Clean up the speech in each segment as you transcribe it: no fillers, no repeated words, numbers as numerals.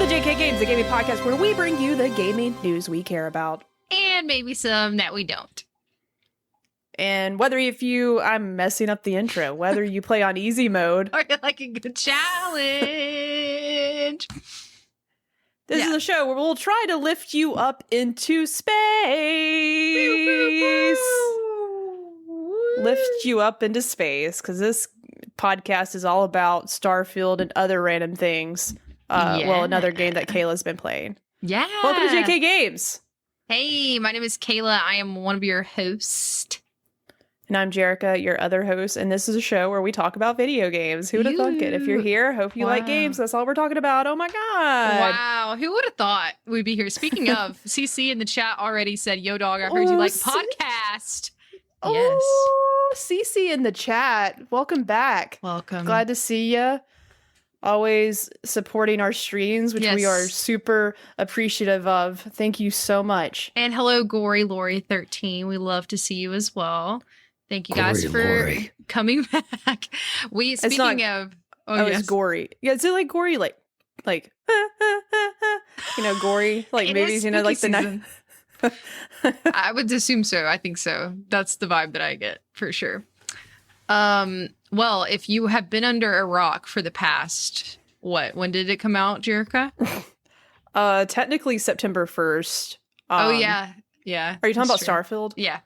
to JK Games, the gaming podcast where we bring you the gaming news we care about. And maybe some that we don't. And I'm messing up the intro, whether you play on easy mode. Or you like a good challenge. This is a show where we'll try to lift you up into space. Lift you up into space, because this podcast is all about Starfield and other random things. Well, another game that Kayla's been playing. Yeah. Welcome to JK Games. Hey, my name is Kayla. I am one of your hosts. And I'm Jerica, your other host, and this is a show where we talk about video games. Who would have thunk it? If you're here, hope you like games. That's all we're talking about. Oh my god. Wow. Who would have thought we'd be here? Speaking of, CC in the chat already said, yo dog, I heard you like podcast. Yes. CC in the chat. Welcome back. Welcome. Glad to see you. Always supporting our streams, which we are super appreciative of. Thank you so much. And hello, Gory Lori 13. We love to see you as well. Thank you guys for coming back. It's gory. Yeah, is it like gory, like gory, like movies, like the night. I would assume so. I think so. That's the vibe that I get for sure. Well, if you have been under a rock for the past, when did it come out, Jerica? Technically September 1st. Yeah. Are you talking about Starfield? Yeah.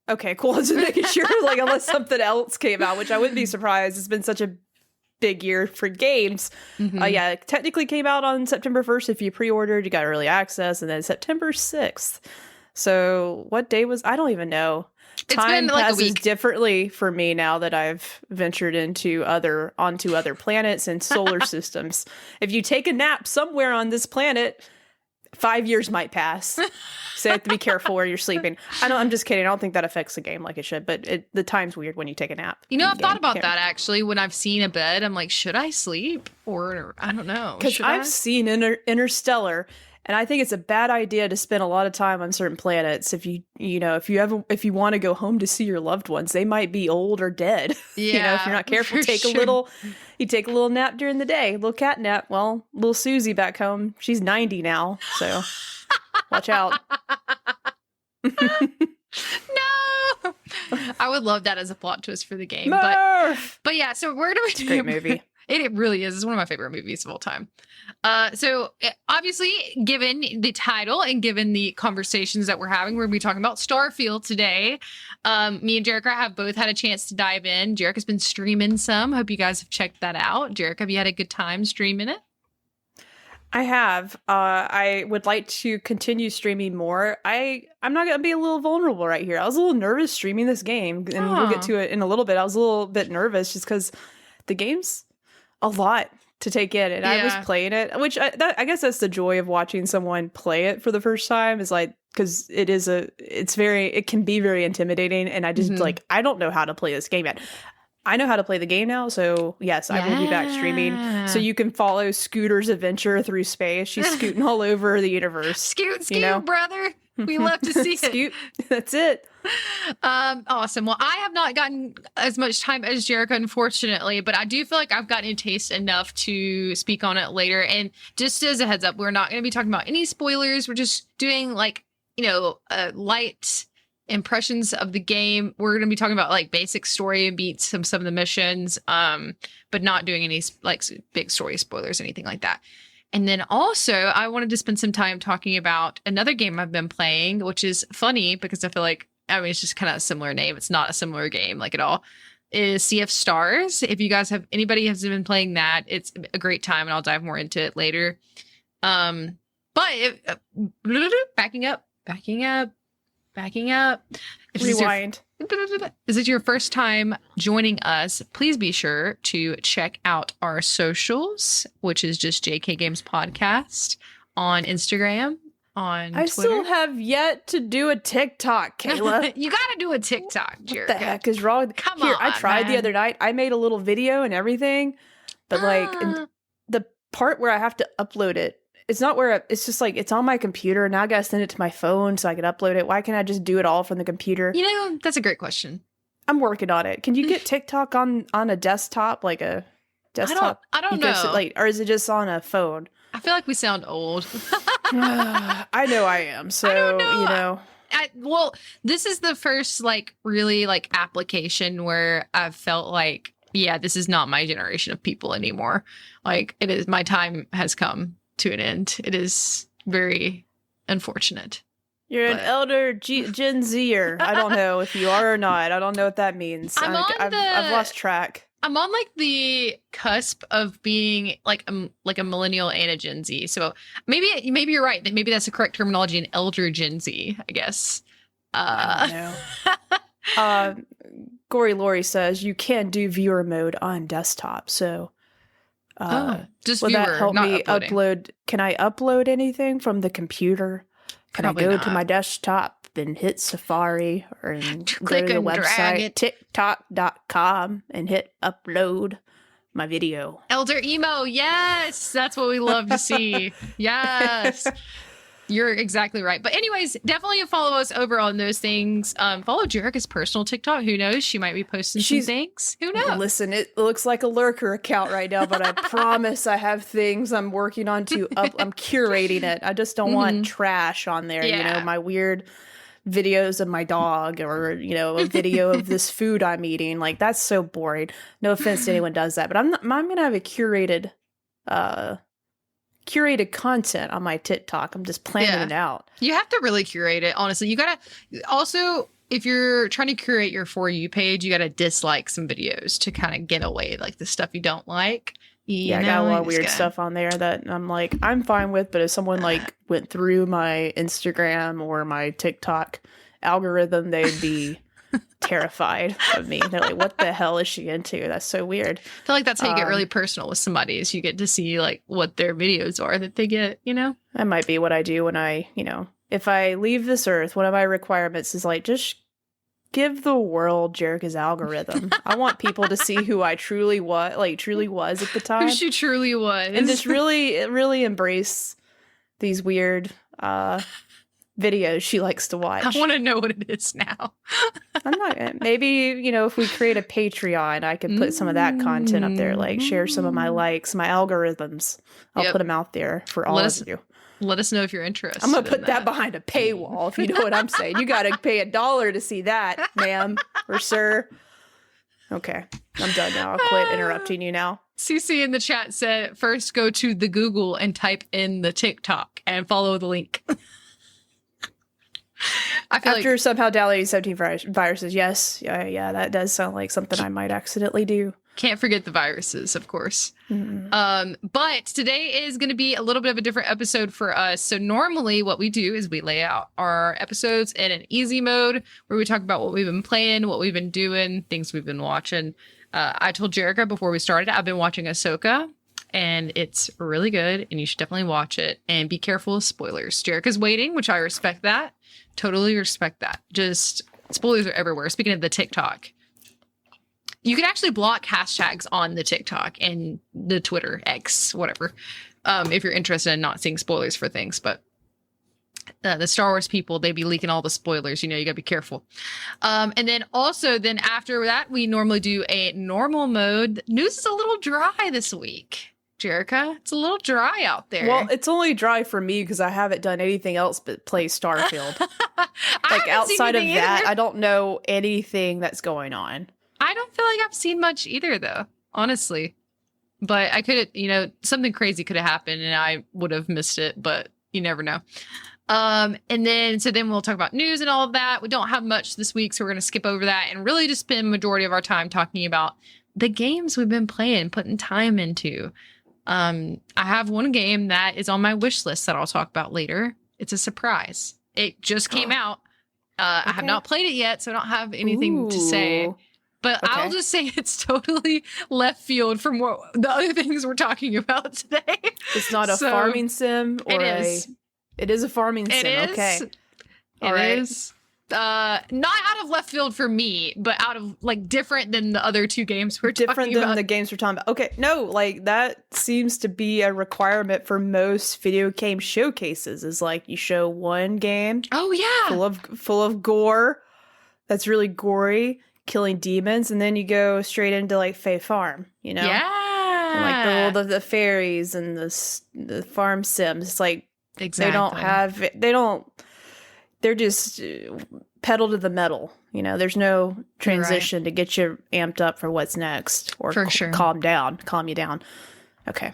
Okay, cool. Just making sure, unless something else came out, which I wouldn't be surprised. It's been such a big year for games. Mm-hmm. It technically came out on September 1st. If you pre-ordered, you got early access, and then September 6th. So what day was? I don't even know. Time passes differently for me now that I've ventured onto other planets and solar systems. If you take a nap somewhere on this planet, 5 years might pass. So you have to be careful where you're sleeping. I'm just kidding. I don't think that affects the game like it should, but the time's weird when you take a nap. I've thought about that actually. When I've seen a bed, I'm like, should I sleep? Or I don't know. Because I've seen Interstellar, and I think it's a bad idea to spend a lot of time on certain planets. If you want to go home to see your loved ones, they might be old or dead. Yeah, if you're not careful, take a little nap during the day, a little cat nap. Well, little Susie back home, she's 90 now, so watch out. No, I would love that as a plot twist for the game. Murph! But yeah, so we're gonna be a great movie. It really is. It's one of my favorite movies of all time. So obviously, given the title and given the conversations that we're having, we're going to be talking about Starfield today. Me and Jerica have both had a chance to dive in. Jerica's been streaming some. Hope you guys have checked that out. Jerica, have you had a good time streaming it? I have. I would like to continue streaming more. I'm not going to be a little vulnerable right here. I was a little nervous streaming this game, and we'll get to it in a little bit. I was a little bit nervous just because the game's a lot to take in, and I was playing it, which I guess that's the joy of watching someone play it for the first time, is because it can be very intimidating, and I just I don't know how to play this game yet. I know how to play the game now, so yes, I will be back streaming, so you can follow Scooter's adventure through space. She's scooting all over the universe. Scoot, brother. We love to see it. Scoot. That's it. Awesome. Well, I have not gotten as much time as Jerica, unfortunately, but I do feel like I've gotten a taste enough to speak on it later. And just as a heads up, we're not going to be talking about any spoilers. We're just doing light impressions of the game. We're going to be talking about basic story and beats, some of the missions, but not doing any big story spoilers, anything like that. And then also, I wanted to spend some time talking about another game I've been playing, which is funny because I feel like, it's just kind of a similar name. It's not a similar game at all. Is Sea of Stars. If you guys anybody has been playing that, it's a great time, and I'll dive more into it later. Backing up. Rewind. Is it your first time joining us? Please be sure to check out our socials, which is just JK Games Podcast on Instagram, on Twitter. I still have yet to do a TikTok, Kayla. You got to do a TikTok, Jerica. What the heck is wrong? Come on, I tried the other night. I made a little video and everything, but the part where I have to upload it, it's not where it's just it's on my computer. Now I gotta send it to my phone so I can upload it. Why can't I just do it all from the computer? That's a great question. I'm working on it. Can you get TikTok on a desktop, like a desktop? I don't know. Or is it just on a phone? I feel like we sound old. I know I am. So, I don't know. you know. Well, this is the first like really like application where I've felt like, yeah, this is not my generation of people anymore. Like it is, my time has come to an end. It is very unfortunate. You're an elder Gen Zer. I don't know if you are or not. I don't know what that means. I've lost track. I'm on like the cusp of being like a millennial and a Gen Z. So maybe you're right. That maybe that's the correct terminology, an elder Gen Z, I guess. I don't know. Gory Lori says you can do viewer mode on desktop. So just will viewer, that help not me upload? Can I upload anything from the computer? Can Probably I go not. to my desktop and hit Safari or Click go to the and drag website it. tiktok.com and hit upload my video? Elder emo, yes, that's what we love to see. Yes. You're exactly right. But anyways, definitely follow us over on those things. Follow Jerica's personal TikTok. Who knows? She might be posting some things. Who knows? Listen, it looks like a lurker account right now, but I promise I have things I'm working on to I'm curating it. I just don't want trash on there. Yeah. You know, my weird videos of my dog or, you know, a video of this food I'm eating. Like, that's so boring. No offense to anyone who does that, but I'm going to have a curated content on my TikTok. I'm just planning it out. You have to really curate it, honestly. You gotta also, if you're trying to curate your For You page, you gotta dislike some videos to kind of get away like the stuff you don't like. I got a lot of weird stuff on there that I'm like, I'm fine with, but if someone like went through my Instagram or my TikTok algorithm, they'd be terrified of me. They're like, what the hell is she into? That's so weird. I feel like that's how you get really personal with somebody, is you get to see like what their videos are that they get, you know? That might be what I do when I, you know, if I leave this earth, one of my requirements is like, just give the world Jerica's algorithm. I want people to see who I truly was at the time. Who she truly was. And just really embrace these weird videos she likes to watch. I want to know what it is now. I'm not. Maybe, you know, if we create a Patreon, I could put some of that content up there, like share some of my likes, my algorithms. I'll put them out there for all of you. Let us know if you're interested. I'm gonna put that behind a paywall, if you know what I'm saying. You got to pay $1 to see that, ma'am or sir. Okay, I'm done now. I'll quit interrupting you now. CC in the chat said, first go to the Google and type in the TikTok and follow the link. I feel After somehow downloading 17 viruses, yes. Yeah, that does sound like something I might accidentally do. Can't forget the viruses, of course. But today is going to be a little bit of a different episode for us. So normally what we do is we lay out our episodes in an easy mode where we talk about what we've been playing, what we've been doing, things we've been watching. I told Jerica before we started, I've been watching Ahsoka, and it's really good, and you should definitely watch it. And be careful of spoilers. Jerica's waiting, which I respect that. Totally respect that. Just spoilers are everywhere. Speaking of the TikTok, you can actually block hashtags on the TikTok and the Twitter, X, whatever, if you're interested in not seeing spoilers for things. But the Star Wars people, they be leaking all the spoilers. You know, you gotta be careful. And then also, then after that, we normally do a normal mode. News is a little dry this week. Jerica, it's a little dry out there. Well, it's only dry for me because I haven't done anything else but play Starfield. Like, outside of that, I don't know anything that's going on. I don't feel like I've seen much either, though, honestly. But I could, you know, something crazy could have happened and I would have missed it, but you never know. And then we'll talk about news and all of that. We don't have much this week, so we're going to skip over that and really just spend majority of our time talking about the games we've been playing, putting time into. I have one game that is on my wish list that I'll talk about later. It's a surprise. It just came out. I have not played it yet, so I don't have anything to say. But I'll just say it's totally left field from what the other things we're talking about today. It's not a farming sim, or it is a farming sim. Okay, it is. Not out of left field for me, but out of like different than the other two games we're talking about. Different than the games we're talking about. Okay, no, like that seems to be a requirement for most video game showcases. Is like you show one game. Oh yeah, full of gore. That's really gory, killing demons, and then you go straight into like Fae Farm. You know. Yeah. And like the fairies and the farm sims. It's like exactly. they're just pedal to the metal. You know, there's no You're right. transition to get you amped up for what's next or For sure. calm you down. Okay.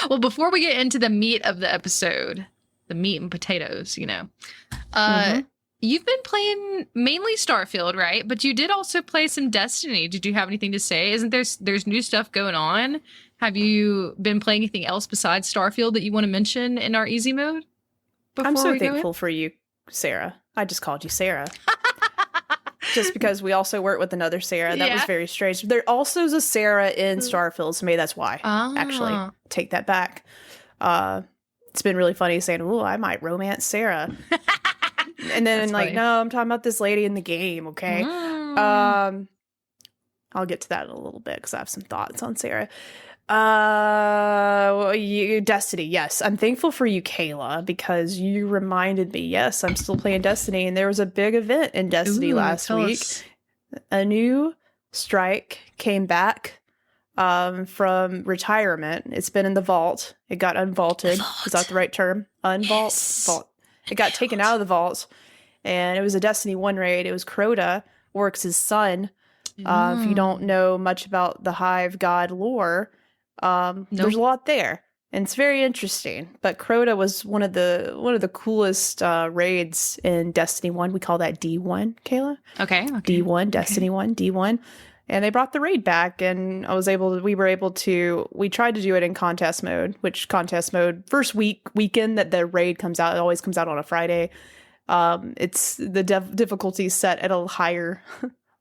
Well, before we get into the meat of the episode, the meat and potatoes, Mm-hmm. you've been playing mainly Starfield, right? But you did also play some Destiny. Did you have anything to say? Isn't there's new stuff going on? Have you been playing anything else besides Starfield that you want to mention in our easy mode I'm before so we go in? thankful for you, Sarah. I just called you Sarah. Just because we also work with another Sarah. That was Yeah. very strange. There also is a Sarah in Starfield, so maybe that's why. Actually, Ah. take that back. It's been really funny saying, "Oh, I might romance Sarah," and then That's like, funny. no, I'm talking about this lady in the game. Okay, Mm. I'll get to that in a little bit because I have some thoughts on Sarah. Destiny. Yes, I'm thankful for you, Kayla, because you reminded me. Yes, I'm still playing Destiny, and there was a big event in Destiny Ooh, last tell week. us. A new strike came back from retirement. It's been in the vault. It got unvaulted. Is that the right term? Unvault? Yes. Vault. It got taken out of the vault, and it was a Destiny 1 raid. It was Crota, Oryx's son. If you don't know much about the Hive God lore, there's a lot there. And it's very interesting. But Crota was one of the coolest raids in Destiny 1. We call that D1, Kayla. Okay. D1, Destiny 1, D1. And they brought the raid back, and we tried to do it in contest mode, which contest mode, first weekend that the raid comes out, it always comes out on a Friday. It's the difficulty set at a higher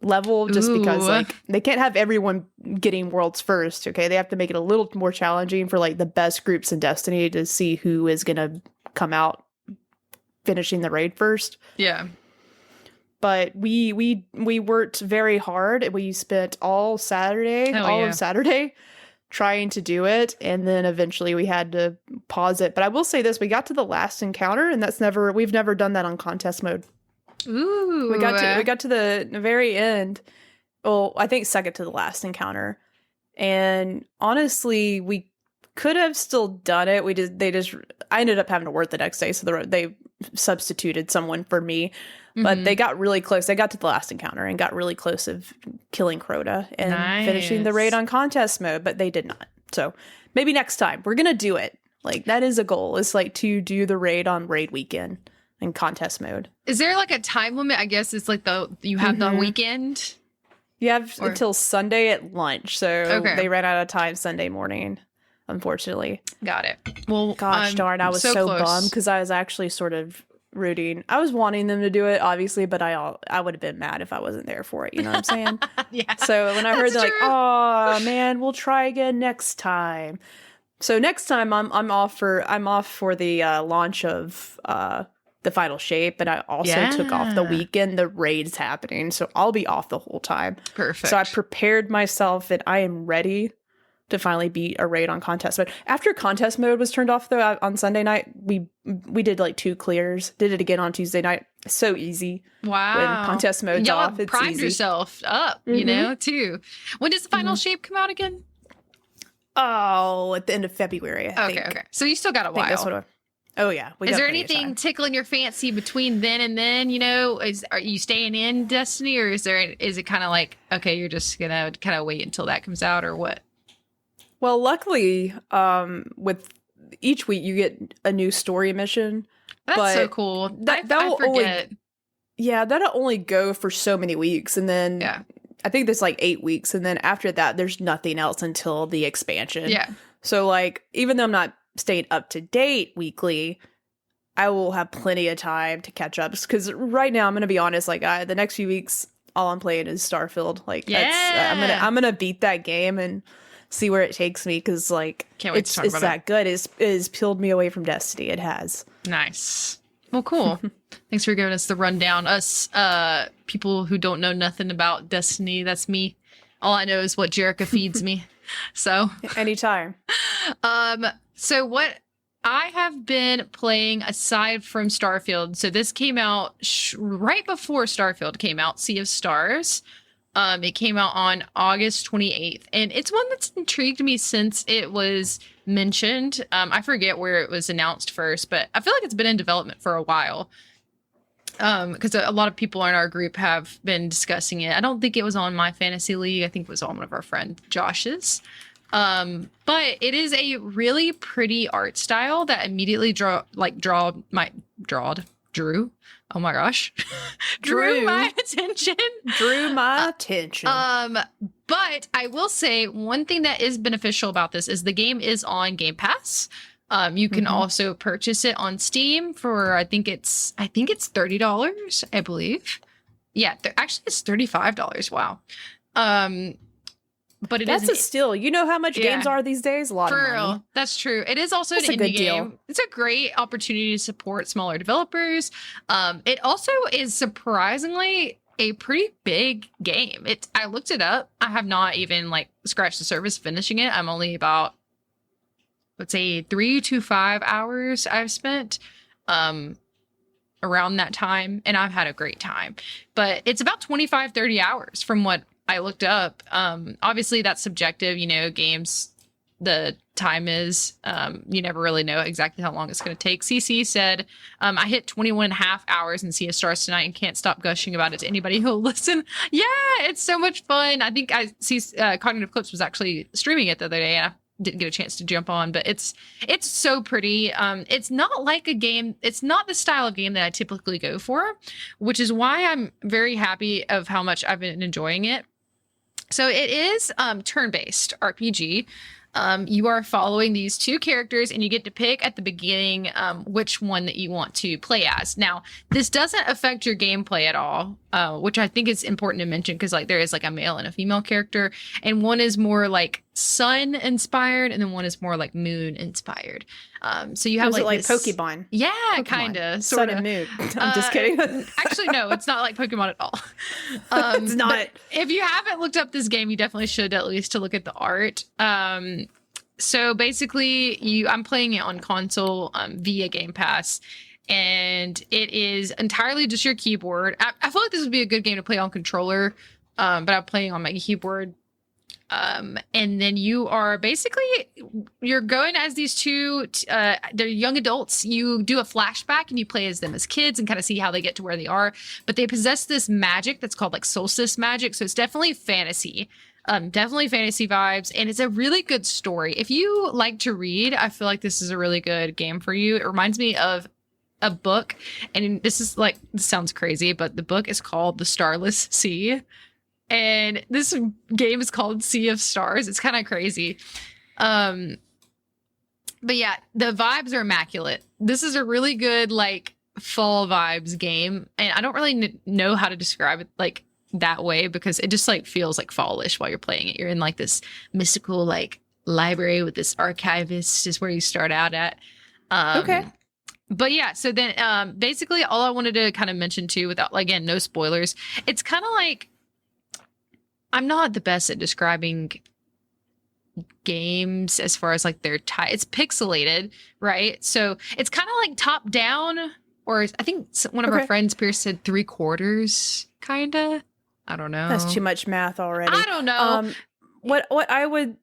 level just because Ooh. like they can't have everyone getting worlds first. Okay, they have to make it a little more challenging for like the best groups in Destiny to see who is gonna come out finishing the raid first. Yeah. But we worked very hard. We spent all of Saturday trying to do it, and then eventually we had to pause it. But I will say this, we got to the last encounter, and we've never done that on contest mode. Ooh. We got to the very end. Well, I think second to the last encounter. And honestly, we could have still done it. I ended up having to work the next day, so they substituted someone for me. But they got really close. They got to the last encounter and got really close of killing Crota and finishing the raid on contest mode, but they did not. So maybe next time we're gonna do it. Like that is a goal. It's like to do the raid on raid weekend in contest mode. Is there like a time limit? I guess it's like you have the weekend. You have until Sunday at lunch. So they ran out of time Sunday morning, unfortunately. Got it. Well, gosh darn, I was so bummed because I was actually sort of rooting. I was wanting them to do it, obviously, but I would have been mad if I wasn't there for it. You know what I'm saying? Yeah. So when I heard they're like, oh man, we'll try again next time. So next time I'm off for the launch of the final shape, and I also took off the weekend the raid's happening, so I'll be off the whole time. Perfect. So I prepared myself, and I am ready to finally beat a raid on contest mode. After contest mode was turned off though on Sunday night, we did like 2 clears. Did it again on Tuesday night. So easy. Wow. When contest mode's off, it's primed easy. yourself up, too. When does the final shape come out again? Oh, at the end of February, I think. Okay. So you still got a while. That's what oh yeah. Is there anything tickling your fancy between then and then? Are you staying in Destiny, or is it kind of like, okay, you're just gonna kind of wait until that comes out, or what? Well, luckily, with each week you get a new story mission. That's so cool. I forget. That'll only go for so many weeks, and then I think there's like 8 weeks, and then after that, there's nothing else until the expansion. Yeah. So like, even though I'm not staying up to date weekly, I will have plenty of time to catch up. Because right now, I'm gonna be honest, like the next few weeks, all I'm playing is Starfield. Like, I'm gonna beat that game and see where it takes me, because like it's that good. It's peeled me away from Destiny. It has. Nice. Well, cool. Thanks for giving us the rundown. Us people who don't know nothing about Destiny, that's me. All I know is what Jerica feeds me. So anytime. So what I have been playing aside from Starfield. So this came out right before Starfield came out, Sea of Stars. It came out on August 28th, and it's one that's intrigued me since it was mentioned. I forget where it was announced first, but I feel like it's been in development for a while. Because a lot of people in our group have been discussing it. I don't think it was on my fantasy league. I think it was on one of our friend Josh's. But it is a really pretty art style that immediately drew. Oh my gosh, drew my attention. Drew my attention. But I will say one thing that is beneficial about this is the game is on Game Pass. You can also purchase it on Steam for I think it's $30, I believe. Yeah, actually it's $35. Wow. But that's a steal. You know how much games are these days? A lot of money. Real. That's true. It is also an indie game. It's a great opportunity to support smaller developers. It also is surprisingly a pretty big game. I looked it up. I have not even like scratched the surface finishing it. I'm only about, let's say, 3 to 5 hours I've spent around that time, and I've had a great time. But it's about 25, 30 hours from what I looked up. Obviously that's subjective, games, the time is, you never really know exactly how long it's going to take. CC said, I hit 21 and a half hours in Sea of Stars tonight and can't stop gushing about it to anybody who'll listen. Yeah, it's so much fun. I think I see Cognitive Clips was actually streaming it the other day, and I didn't get a chance to jump on, but it's so pretty. It's not like a game. It's not the style of game that I typically go for, which is why I'm very happy of how much I've been enjoying it. So it is turn-based RPG. You are following these two characters, and you get to pick at the beginning which one that you want to play as. Now, this doesn't affect your gameplay at all, which I think is important to mention because there is a male and a female character, and one is more sun inspired, and then one is more moon inspired. So you have like Pokemon. Yeah, kind of. Sun and moon. I'm just kidding. Actually, no, it's not like Pokemon at all. It's not. If you haven't looked up this game, you definitely should at least to look at the art. So basically, I'm playing it on console via Game Pass, and it is entirely just your keyboard. I feel like this would be a good game to play on controller, but I'm playing on my keyboard. And then you are you're going as these two, they're young adults. You do a flashback and you play as them as kids and kind of see how they get to where they are. But they possess this magic that's called solstice magic. So it's definitely fantasy. Definitely fantasy vibes, and it's a really good story. If you like to read, I feel like this is a really good game for you. It reminds me of a book, and this sounds crazy, but the book is called The Starless Sea, and this game is called Sea of Stars. It's kind of crazy. But yeah, the vibes are immaculate. This is a really good fall vibes game, and I don't really know how to describe it that way because it just feels fallish while you're playing it. You're in this mystical library with this archivist is where you start out at. Okay. But yeah, so then basically all I wanted to kind of mention too, without again no spoilers, it's kind of I'm not the best at describing games as far as their it's pixelated, right? So it's kind of top down, or I think one of our friends Pierce said 3/4 kind of. I don't know. That's too much math already. I don't know. What I would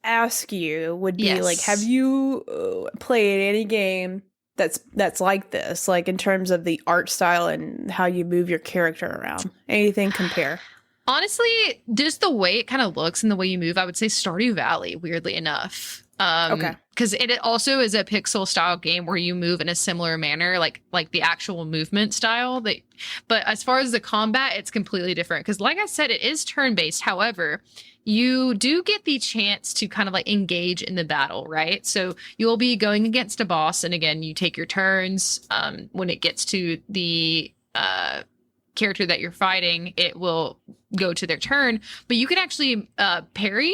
ask you would be have you played any game that's like this, in terms of the art style and how you move your character around? Anything compare? Honestly, just the way it kind of looks and the way you move, I would say Stardew Valley, weirdly enough. Okay. Because it also is a pixel style game where you move in a similar manner, like the actual movement style. But as far as the combat, it's completely different. Because like I said, it is turn-based. However, you do get the chance to kind of engage in the battle, right? So you'll be going against a boss. And again, you take your turns. When it gets to the character that you're fighting, it will go to their turn. But you can actually parry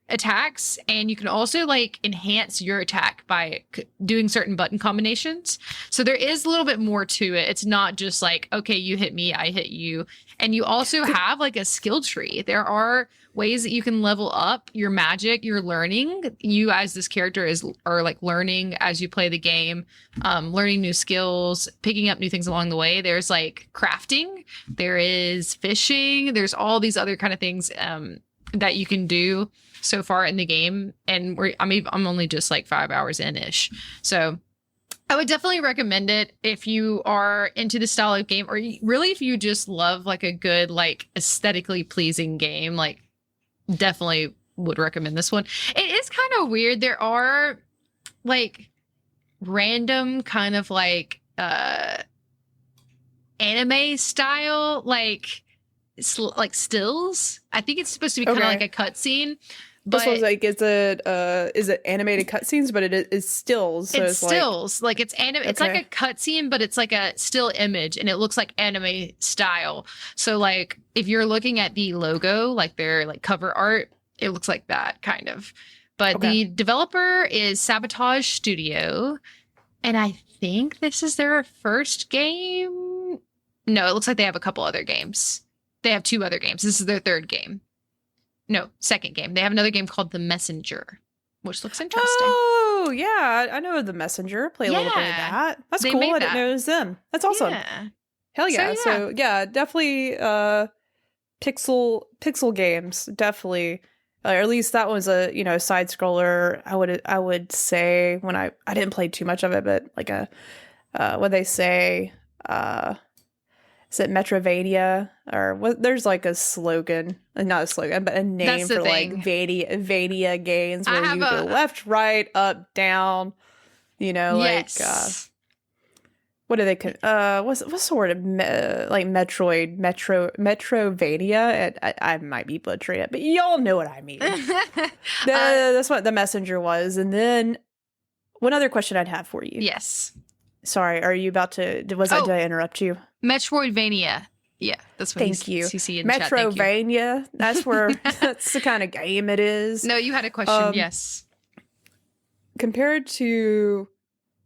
attacks, and you can also like enhance your attack by doing certain button combinations. So there is a little bit more to it. It's not just like, okay, you hit me, I hit you. And you also have like a skill tree. There are ways that you can level up your magic, your learning. You as this character are like learning as you play the game, learning new skills, picking up new things along the way. There's like crafting, there is fishing, there's all these other kind of things that you can do so far in the game. And I'm only just like 5 hours in-ish. So I would definitely recommend it if you are into the style of game, or really if you just love like a good, like aesthetically pleasing game, like definitely would recommend this one. It is kind of weird. There are like random kind of like anime style, like stills. I think it's supposed to be kind of like a cutscene. But this one's like, is it animated cutscenes? But it is stills. So it's stills. Like it's anime. It's like a cutscene, but it's like a still image, and it looks like anime style. So like if you're looking at the logo, like their like cover art, it looks like that kind of. But the developer is Sabotage Studio, and I think this is their first game. No, it looks like they have a couple other games. They have 2 other games. This is their 3rd game. No, 2nd game. They have another game called The Messenger, which looks interesting. Oh, yeah. I know The Messenger. Play a little bit of that. That's cool. I didn't know it was them. That's awesome. Yeah. Hell yeah. So yeah, definitely pixel games. Definitely. Or at least that was a, side scroller. I would say when I didn't play too much of it, but like what they say, is it Metrovania? Or what? There's like a slogan, not a slogan, but a name for like Vania games where you go left, right, up, down. Yes. What do they? What's the word? Like Metrovania. And I might be butchering it, but y'all know what I mean. That's what The Messenger was. And then one other question I'd have for you. Yes. Sorry, are you about to? Did I interrupt you? Metroidvania. Yeah, that's what Thank you. CC in Metrovania. That's where that's the kind of game it is. No, you had a question. Yes. Compared to,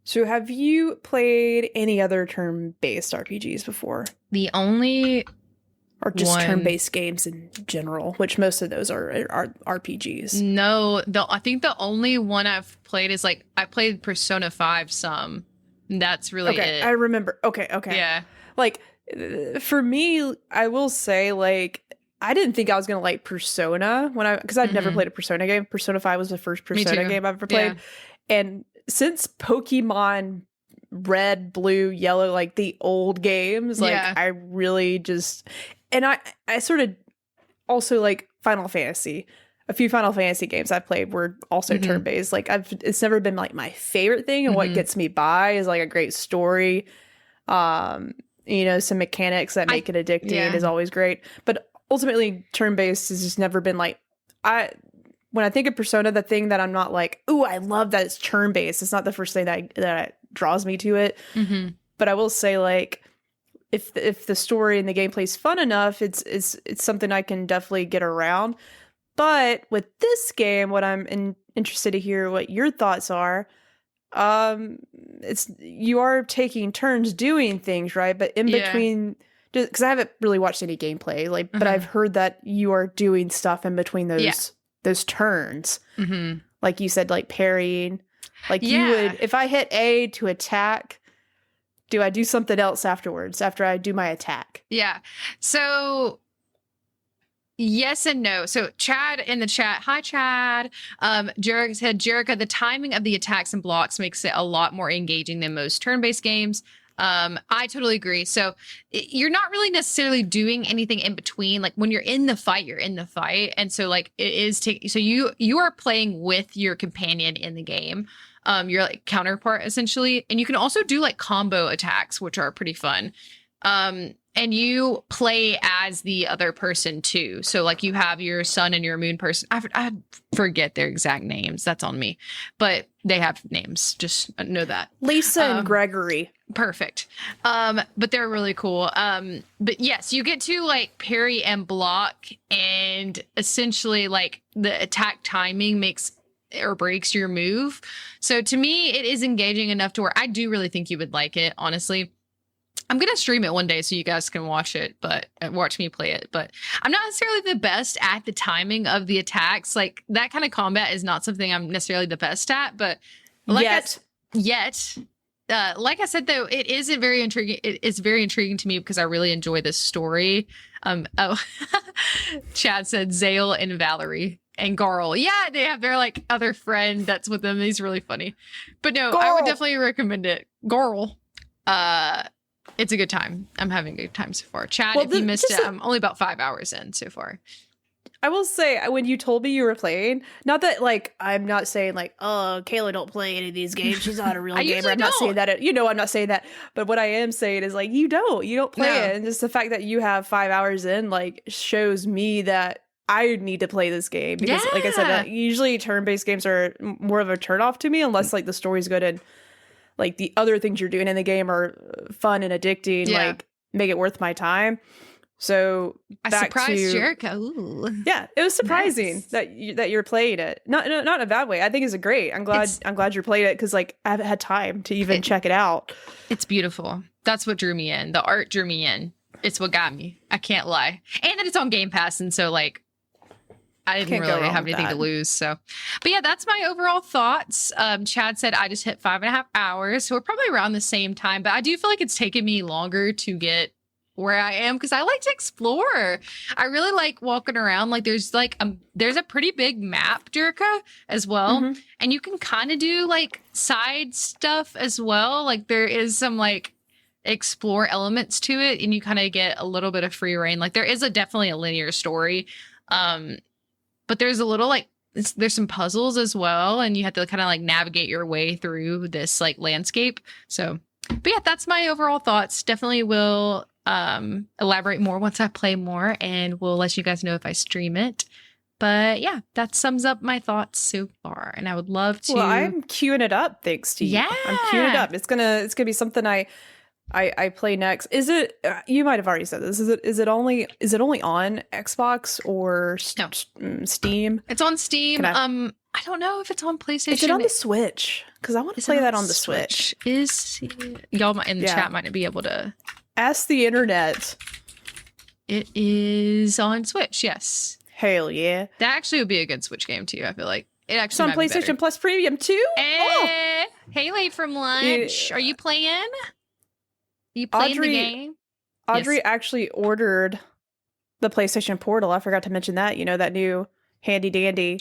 so have you played any other turn-based RPGs before? The only, or just turn-based games in general, which most of those are RPGs. No, I think the only one I've played is like I played Persona 5 some. That's really it. I remember. Okay. Yeah. Like, for me, I will say, like, I didn't think I was going to like Persona because I'd never played a Persona game. Persona 5 was the first Persona game I've ever played. Yeah. And since Pokemon Red, Blue, Yellow, like the old games, like I really just, and I sort of also like Final Fantasy. A few Final Fantasy games I've played were also turn-based. Like it's never been like my favorite thing, and what gets me by is like a great story. Some mechanics that make it addicting is always great. But ultimately, turn-based has just never been like when I think of Persona, the thing that I'm not like, ooh, I love that it's turn-based. It's not the first thing that draws me to it. Mm-hmm. But I will say, like, if the story and the gameplay is fun enough, it's something I can definitely get around. But with this game, what I'm interested to hear what your thoughts are. It's you are taking turns doing things, right? But in between, because I haven't really watched any gameplay, like, but I've heard that you are doing stuff in between those turns. Mm-hmm. Like you said, like parrying. Like you would, if I hit A to attack, do I do something else afterwards after I do my attack? Yeah. So yes and no. So Chad in the chat, hi Chad. Jarek said, Jerica, the timing of the attacks and blocks makes it a lot more engaging than most turn-based games. I totally agree. So you're not really necessarily doing anything in between. Like when you're in the fight, you're in the fight. And so like it is so you are playing with your companion in the game. Your like counterpart essentially. And you can also do like combo attacks, which are pretty fun. And you play as the other person too. So like you have your sun and your moon person. I forget their exact names. That's on me. But They have names. Just know that. Lisa and Gregory. Perfect. But they're really cool. But yes, you get to like parry and block, and essentially like the attack timing makes or breaks your move. So to me, it is engaging enough to where I do really think you would like it, honestly. I'm going to stream it one day so you guys can watch it, but watch me play it. But I'm not necessarily the best at the timing of the attacks. Like that kind of combat is not something I'm necessarily the best at, but like like I said, though, it is very intriguing. It is very intriguing to me because I really enjoy this story. Chad said Zale and Valerie and Garl. Yeah, they have their like other friend that's with them. He's really funny. But no, I would definitely recommend it. Garl. It's a good time. I'm having a good time so far. Chad, if you missed it, I'm only about 5 hours in so far. I will say, when you told me you were playing, not that, like, I'm not saying, like, oh, Kayla don't play any of these games. She's not a real gamer. I'm not saying that. I'm not saying that. But what I am saying is, like, you don't play it. And just the fact that you have 5 hours in, like, shows me that I need to play this game. Because, like I said, usually turn-based games are more of a turn-off to me, unless, like, the story's good and, like, the other things you're doing in the game are fun and addicting, like, make it worth my time. So I surprised Jericho. Ooh. Yeah, it was surprising that you're playing it. Not in a bad way. I think it's great. I'm glad you're playing it because like I haven't had time to even check it out. It's beautiful. That's what drew me in. The art drew me in. It's what got me. I can't lie. And then it's on Game Pass, and so like I didn't really have anything to lose. So, but yeah, that's my overall thoughts. Chad said I just hit 5.5 hours, so we're probably around the same time. But I do feel like it's taken me longer to get where I am because I like to explore. I really like walking around. Like there's a pretty big map, Jerka, as well. And you can kind of do like side stuff as well. Like there is some like explore elements to it and you kind of get a little bit of free reign. Like there is definitely a linear story. But there's a little like there's some puzzles as well. And you have to kind of like navigate your way through this like landscape. So, but yeah, that's my overall thoughts. Definitely will elaborate more once I play more, and we'll let you guys know if I stream it. But yeah, that sums up my thoughts so far, and I would love to. Well, I'm queuing it up thanks to you. Yeah, I'm queuing it up. It's gonna be something I play next. Is it? You might have already said this. Is it only on Xbox or Steam? It's on Steam. I don't know if it's on PlayStation. Is it on the Switch? Because I want to play that on the Switch. Y'all in the chat might be able to. Ask the internet. It is on Switch, yes. Hell yeah. That actually would be a good Switch game too, I feel like. It actually it's on PlayStation Plus Premium too? Hey, Haley from lunch. Are you playing? Are you playing the game? Audrey actually ordered the PlayStation Portal. I forgot to mention that. You know, that new handy dandy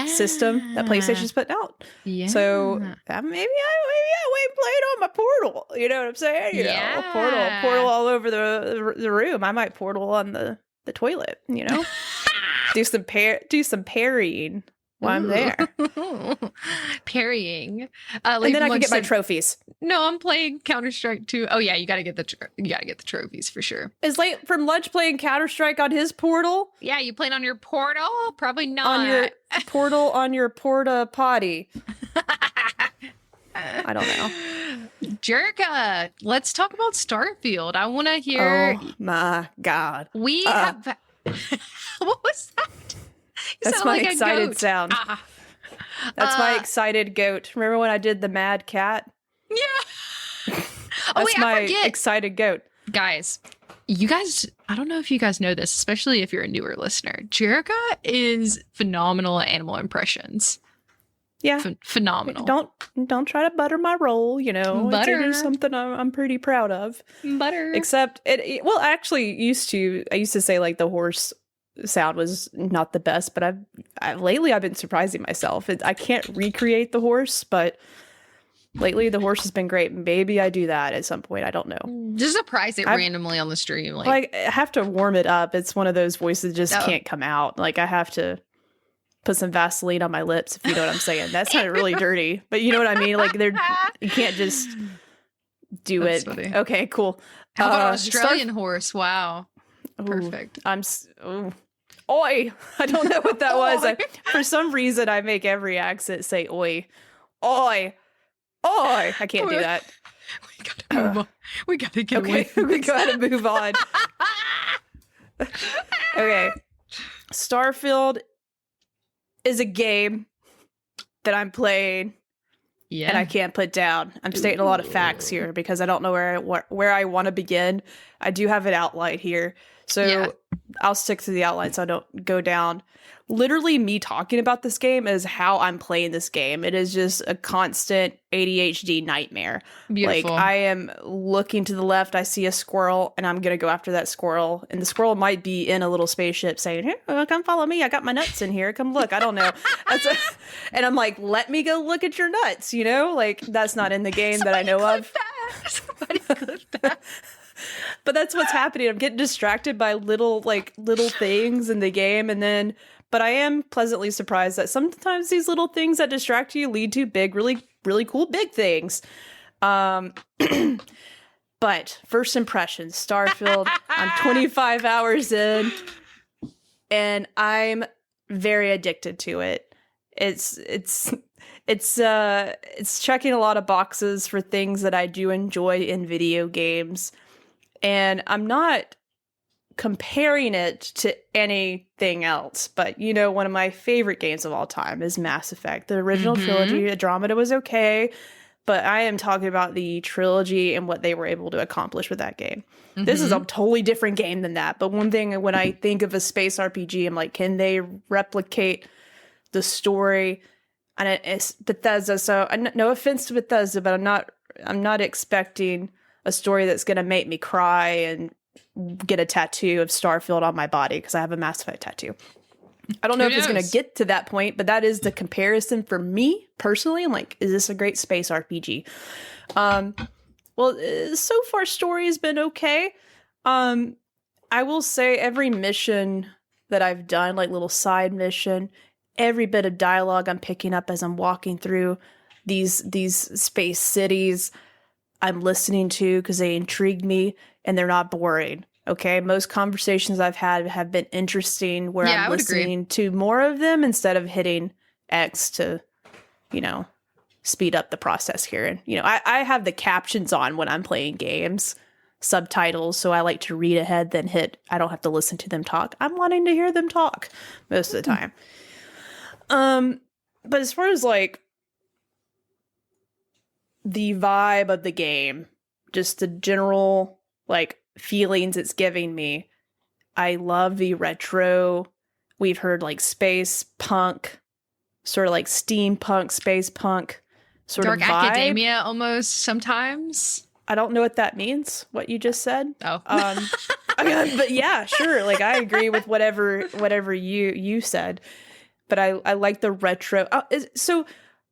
system that PlayStation's putting out. Yeah. So maybe I wait playing on my Portal. You know what I'm saying? You know, portal all over the room. I might portal on the toilet. You know, do some parrying while I'm there. Parrying, and then I can get my trophies. No, I'm playing Counter-Strike too. Oh yeah, you gotta get the trophies for sure. Is Late from Lunch playing Counter-Strike on his Portal? Yeah, you playing on your Portal? Probably not. On your Portal on your porta potty. I don't know. Jerka, let's talk about Starfield. I want to hear. Oh my god. We have. What was that? That's my like excited sound. That's my excited goat. Remember when I did the mad cat? Yeah. That's my excited goat. Guys, you guys, I don't know if you guys know this, especially if you're a newer listener. Jerica is phenomenal at animal impressions. Yeah. Phenomenal. Don't try to butter my roll, you know. Butter. It's something I'm pretty proud of. Butter. Except well, I actually used to say like the horse sound was not the best, but lately I've been surprising myself. I can't recreate the horse, but lately the horse has been great. Maybe I do that at some point. I don't know. Just surprise it randomly on the stream. Like I have to warm it up. It's one of those voices that just can't come out. Like I have to put some Vaseline on my lips, if you know what I'm saying. That sounded really dirty, but you know what I mean? Like you can't just do That's it. Funny. Okay, cool. How about Australian horse? Wow. Perfect. Oi! I don't know what that was. For some reason, I make every accent say oi. Oi. Oi. I can't do that. We gotta move on. We gotta get away Okay, from we this. gotta move on. Okay. Starfield is a game that I'm playing Yeah. and I can't put down. I'm stating a lot of facts here because I don't know where I want to begin. I do have an outline here. So I'll stick to the outline so I don't go down. Literally, me talking about this game is how I'm playing this game. It is just a constant ADHD nightmare. Beautiful. Like, I am looking to the left, I see a squirrel, and I'm going to go after that squirrel. And the squirrel might be in a little spaceship saying, hey, come follow me. I got my nuts in here. Come look. I don't know. And I'm like, let me go look at your nuts, you know? Like, that's not in the game that I know of. Somebody clip that. But that's what's happening. I'm getting distracted by little things in the game, but I am pleasantly surprised that sometimes these little things that distract you lead to big, really, really cool big things. But first impressions, Starfield. I'm 25 hours in, and I'm very addicted to it. It's checking a lot of boxes for things that I do enjoy in video games. And I'm not comparing it to anything else, but one of my favorite games of all time is Mass Effect. The original trilogy, Andromeda, was okay, but I am talking about the trilogy and what they were able to accomplish with that game. This is a totally different game than that, but one thing when I think of a space RPG, I'm like, can they replicate the story? And it's Bethesda, so no offense to Bethesda, but I'm not expecting a story that's going to make me cry and get a tattoo of Starfield on my body because I have a Mass Effect tattoo. I don't know if it's going to get to that point, but that is the comparison for me personally. I'm like, is this a great space RPG? Well, so far story has been okay. I will say every mission that I've done, like little side mission, every bit of dialogue I'm picking up as I'm walking through these space cities, I'm listening to because they intrigue me and they're not boring. Okay. Most conversations I've had have been interesting where I'm listening to more of them instead of hitting X to, speed up the process here. And, I have the captions on when I'm playing games, subtitles. So I like to read ahead, then I don't have to listen to them talk. I'm wanting to hear them talk most of the time. But as far as like, the vibe of the game, just the general like feelings it's giving me. I love the retro. We've heard like space punk, sort of like steampunk, space punk sort Dark of vibe. academia almost sometimes. I don't know what that means, what you just said. Oh. But yeah, sure. Like I agree with whatever you said. But I like the retro. So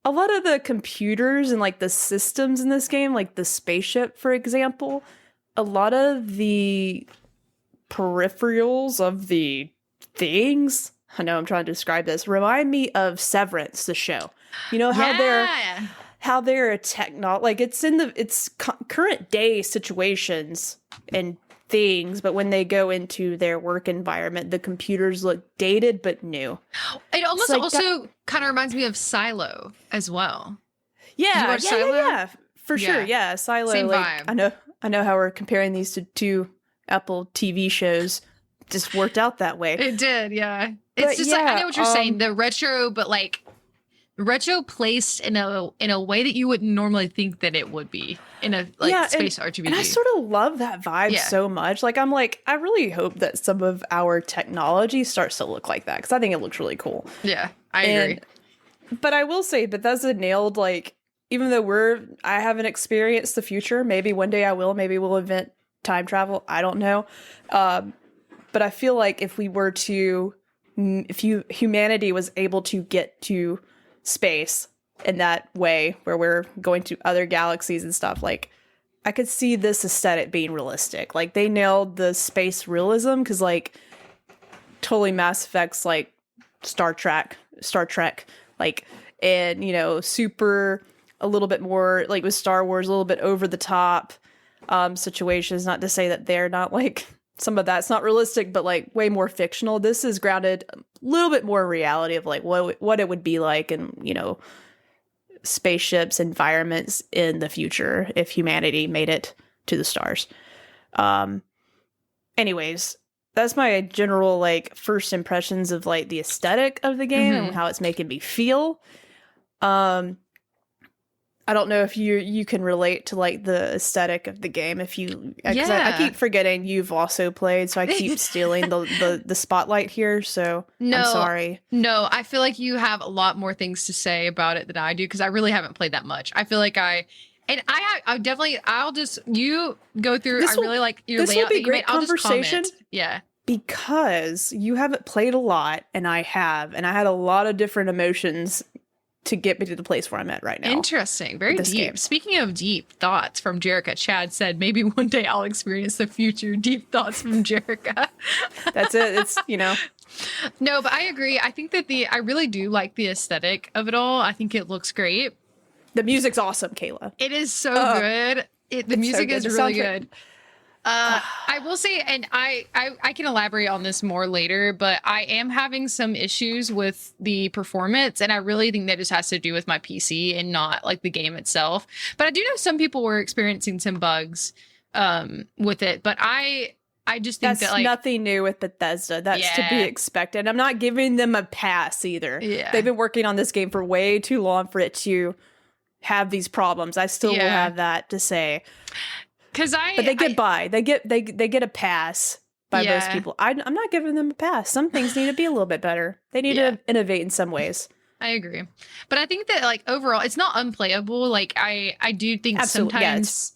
a lot of the computers and like the systems in this game, like the spaceship, for example, a lot of the peripherals of the things, I know I'm trying to describe this, remind me of Severance, the show. You know how they're a like it's current day situations and things, but when they go into their work environment, the computers look dated but new. It almost like also kind of reminds me of Silo as well. Yeah, for sure. Yeah, Silo. Same like, vibe. I know how we're comparing these to two Apple TV shows. Just worked out that way. It did, yeah. It's just like I know what you're saying. The retro, but like retro placed in a way that you wouldn't normally think that it would be in a space RPG. And I sort of love that vibe so much. Like I really hope that some of our technology starts to look like that because I think it looks really cool. Yeah, I agree. But I will say Bethesda nailed like even though I haven't experienced the future. Maybe one day I will. Maybe we'll invent time travel. I don't know. But I feel like if humanity was able to get to space in that way where we're going to other galaxies and stuff, like I could see this aesthetic being realistic. Like they nailed the space realism because like totally Mass Effect's like Star Trek, like, and super a little bit more like with Star Wars, a little bit over the top situations. Not to say that they're not like some of that's not realistic, but like way more fictional. This is grounded a little bit more in reality of like what it would be like, and spaceships, environments in the future if humanity made it to the stars. Anyways, that's my general like first impressions of like the aesthetic of the game and how it's making me feel. I don't know if you can relate to like the aesthetic of the game if you because I keep forgetting you've also played, so I keep stealing the spotlight here, so I'm sorry. No, I feel like you have a lot more things to say about it than I do because I really haven't played that much. I feel like I definitely I'll just you go through. I really like your layout that you made. I'll just comment. Yeah. Because you haven't played a lot and I have, and I had a lot of different emotions to get me to the place where I'm at right now. Interesting. Very deep. Game. Speaking of deep thoughts from Jerica, Chad said, maybe one day I'll experience the future. Deep thoughts from Jerica. That's it. It's, you know. No, but I agree. I think that I really do like the aesthetic of it all. I think it looks great. The music's awesome, Kayla. It is so good. The music is really good. I will say, and I can elaborate on this more later, but I am having some issues with the performance, and I really think that just has to do with my PC and not like the game itself. But I do know some people were experiencing some bugs with it, but I just think that's that like nothing new with Bethesda. That's to be expected. I'm not giving them a pass either. Yeah. They've been working on this game for way too long for it to have these problems. I still will have that to say. But they get by. They get a pass by most people. I'm not giving them a pass. Some things need to be a little bit better. They need to innovate in some ways. I agree. But I think that like overall it's not unplayable. Like I do think sometimes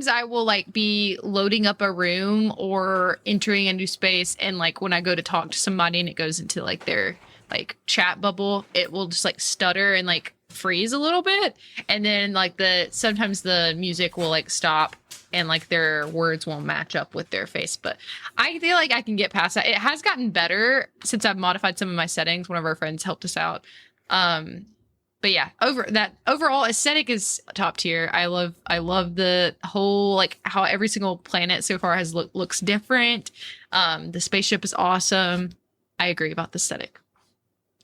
I will like be loading up a room or entering a new space, and like when I go to talk to somebody and it goes into like their like chat bubble, it will just like stutter and like freeze a little bit, and then like sometimes the music will like stop and like their words won't match up with their face. But I feel like I can get past that. It has gotten better since I've modified some of my settings. One of our friends helped us out. But yeah, overall aesthetic is top tier. I love the whole like how every single planet so far has looks different. The spaceship is awesome. I agree about the aesthetic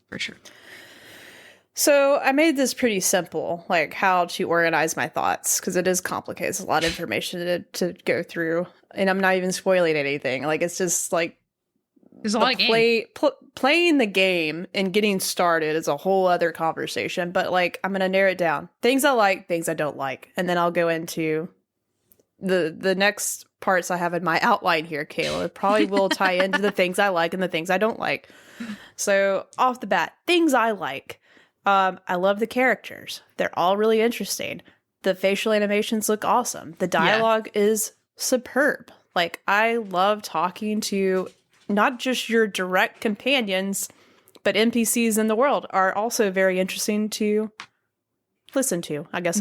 for sure. So I made this pretty simple, like how to organize my thoughts, because it is complicated. It's a lot of information to go through, and I'm not even spoiling anything. Like it's just like there's a lot of game. Playing the game and getting started is a whole other conversation. But like I'm gonna narrow it down: things I like, things I don't like, and then I'll go into the next parts I have in my outline here. Kayla, it probably will tie into the things I like and the things I don't like. So off the bat, things I like. I love the characters. They're all really interesting. The facial animations look awesome. The dialogue is superb. Like, I love talking to not just your direct companions, but NPCs in the world are also very interesting to listen to, I guess,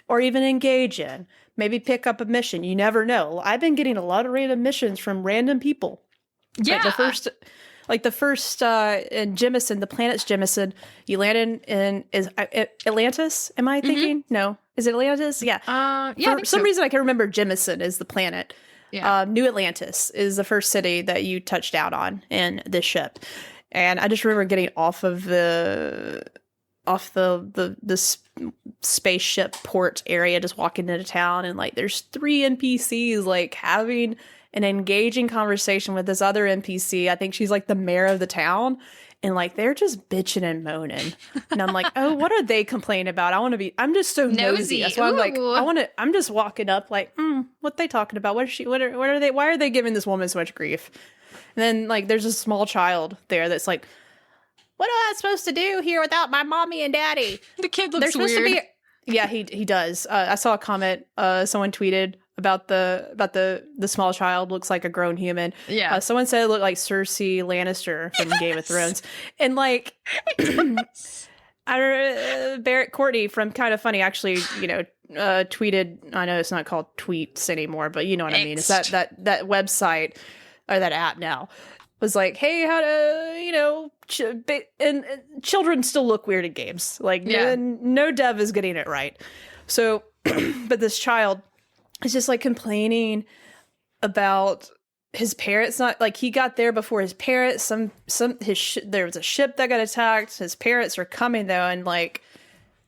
or even engage in. Maybe pick up a mission. You never know. I've been getting a lot of random missions from random people. Yeah. Like the first in Jemison, the planet's Jemison, you land in is Atlantis? Am I thinking? No. Is it Atlantis? Yeah. For some reason, I can remember Jemison is the planet. Yeah. New Atlantis is the first city that you touch down on in this ship. And I just remember getting off the spaceship port area, just walking into town, and like there's 3 NPCs like having an engaging conversation with this other NPC. I think she's like the mayor of the town, and like they're just bitching and moaning. And I'm like, oh, what are they complaining about? I'm just so nosy. That's why I'm like, I'm just walking up like, what they talking about? What are they? Why are they giving this woman so much grief? And then like there's a small child there that's like, what am I supposed to do here without my mommy and daddy? The kid looks weird. Yeah, he does. I saw a comment someone tweeted about the small child looks like a grown human. Yeah. Someone said it looked like Cersei Lannister from Game of Thrones. And like Barrett Courtney from Kind of Funny actually, tweeted, I know it's not called tweets anymore, but you know what I mean. It's that website or that app now was like, hey, how to, and children still look weird in games. Like, no dev is getting it right. So, but this child is just like complaining about his parents. Not like he got there before his parents. There was a ship that got attacked. His parents are coming though, and like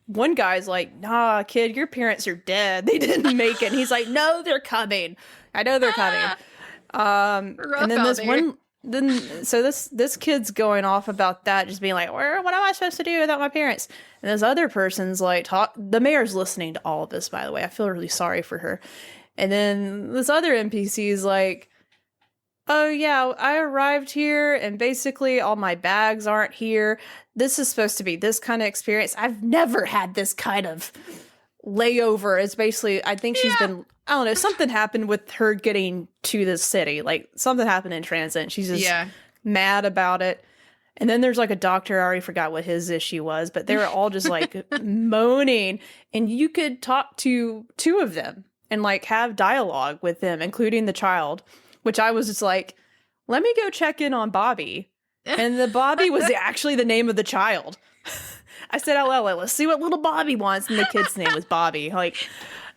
one guy's like, nah, kid, your parents are dead. They didn't make it. And he's like, no, they're coming. I know they're coming. And Rough then out this there. one, then so this kid's going off about that, just being like, "Where? What am I supposed to do without my parents?" And this other person's like, "Talk." The mayor's listening to all of this, by the way. I feel really sorry for her. And then this other NPC is like, "Oh yeah, I arrived here, and basically all my bags aren't here. This is supposed to be this kind of experience. I've never had this kind of layover." It's basically, I think she's been, I don't know, something happened with her getting to the city. Like something happened in transit. And she's just mad about it. And then there's like a doctor, I already forgot what his issue was, but they were all just like moaning. And you could talk to two of them and like have dialogue with them, including the child, which I was just like, let me go check in on Bobby. And the Bobby was actually the name of the child. I said out loud, like, let's see what little Bobby wants. And the kid's name was Bobby. Like,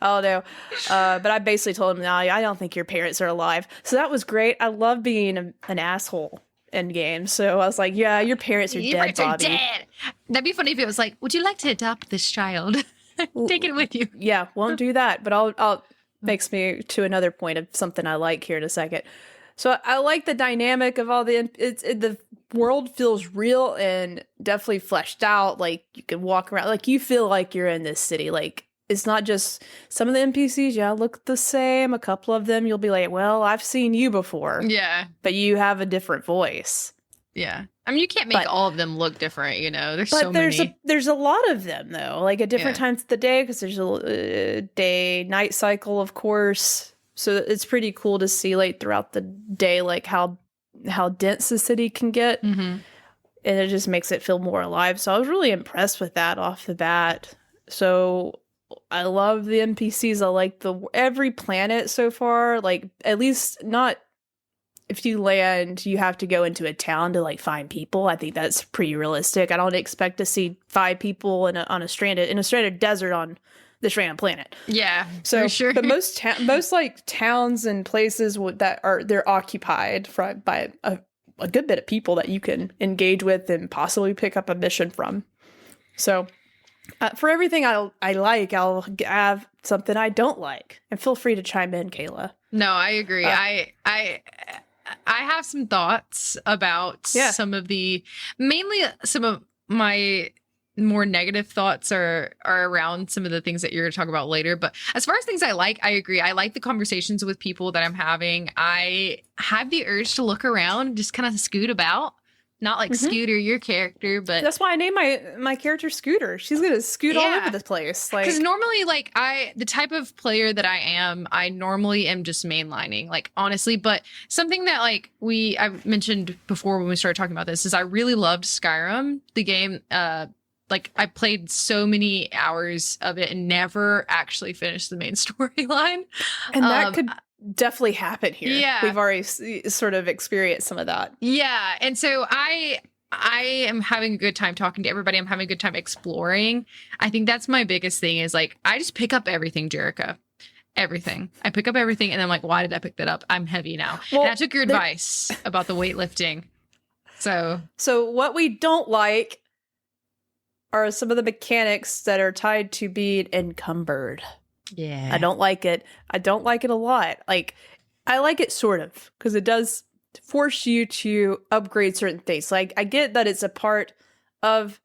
oh no. But I basically told him, no, I don't think your parents are alive. So that was great. I love being an asshole in games. So I was like, yeah, your parents are dead, Bobby. Dead. That'd be funny if it was like, would you like to adopt this child? Take it with you. Yeah, won't do that. But I'll makes me to another point of something I like here in a second. So I like the dynamic of all the world feels real and definitely fleshed out. Like you can walk around, like you feel like you're in this city. Like it's not just some of the NPCs, yeah, look the same. A couple of them, you'll be like, well, I've seen you before. Yeah. But you have a different voice. Yeah. I mean, you can't make all of them look different, you know? There's so many. There's a lot of them, though, like at different times of the day, because there's a day-night cycle, of course. So it's pretty cool to see, like, throughout the day, like, how dense the city can get. Mm-hmm. And it just makes it feel more alive. So I was really impressed with that off the bat. So I love the NPCs. I like every planet so far. Like, at least not if you land, you have to go into a town to like find people. I think that's pretty realistic. I don't expect to see 5 people in a stranded desert on this random planet. Yeah, so for sure. But most like towns and places they're occupied by a good bit of people that you can engage with and possibly pick up a mission from. So for everything I like, I'll have something I don't like, and feel free to chime in, Kayla. No, I agree. I have some thoughts about some of my more negative thoughts are around some of the things that you're going to talk about later. But as far as things I like, I agree. I like the conversations with people that I'm having. I have the urge to look around, just kind of scoot about. Not like Scooter, your character, but that's why I named my character Scooter. She's gonna scoot all over this place. Like, because normally, like the type of player that I normally am just mainlining, like honestly. But something that like I've mentioned before when we started talking about this is I really loved Skyrim, the game. Like I played so many hours of it and never actually finished the main storyline, and that could definitely happen here. Yeah, we've already sort of experienced some of that. Yeah, and so I am having a good time talking to everybody. I'm having a good time exploring. I think that's my biggest thing is like I just pick up everything, Jerica. Everything. I pick up everything and I'm like, why did I pick that up? I'm heavy now. Well, and I took your advice about the weightlifting. So what we don't like are some of the mechanics that are tied to being encumbered. Yeah. I don't like it. I don't like it a lot. Like, I like it sort of, because it does force you to upgrade certain things. Like, I get that it's a part of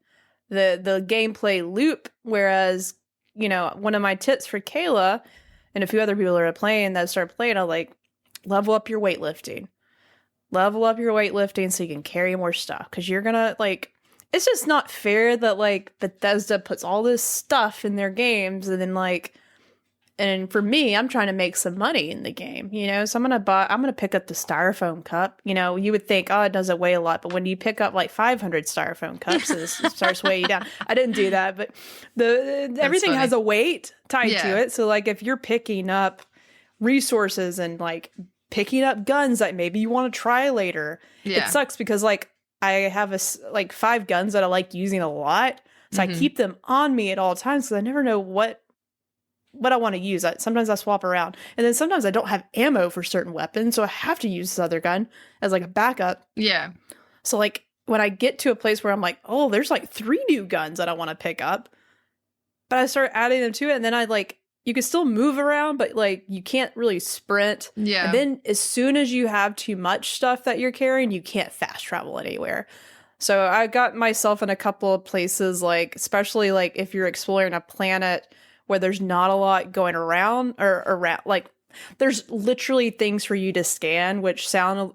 the gameplay loop, whereas, you know, one of my tips for Kayla and a few other people that are playing that start playing, I'm like, level up your weightlifting. Level up your weightlifting so you can carry more stuff, because you're gonna, like, it's just not fair that, like, Bethesda puts all this stuff in their games and then, like, and for me, I'm trying to make some money in the game, you know? So I'm going to pick up the styrofoam cup. You know, you would think, oh, it doesn't weigh a lot. But when you pick up like 500 styrofoam cups, it starts weighing you down. I didn't do that, but everything has a weight tied to it. So like if you're picking up resources and like picking up guns that maybe you want to try later, it sucks because like I have like 5 guns that I like using a lot. So I keep them on me at all times because I never know what I want to use. Sometimes I swap around. And then sometimes I don't have ammo for certain weapons, so I have to use this other gun as like a backup. Yeah. So like when I get to a place where I'm like, oh, there's like 3 new guns that I want to pick up, but I started adding them to it, and then I like you can still move around, but like you can't really sprint. Yeah. And then as soon as you have too much stuff that you're carrying, you can't fast travel anywhere. So I got myself in a couple of places, like especially like if you're exploring a planet where there's not a lot going around or around, like there's literally things for you to scan, which sound,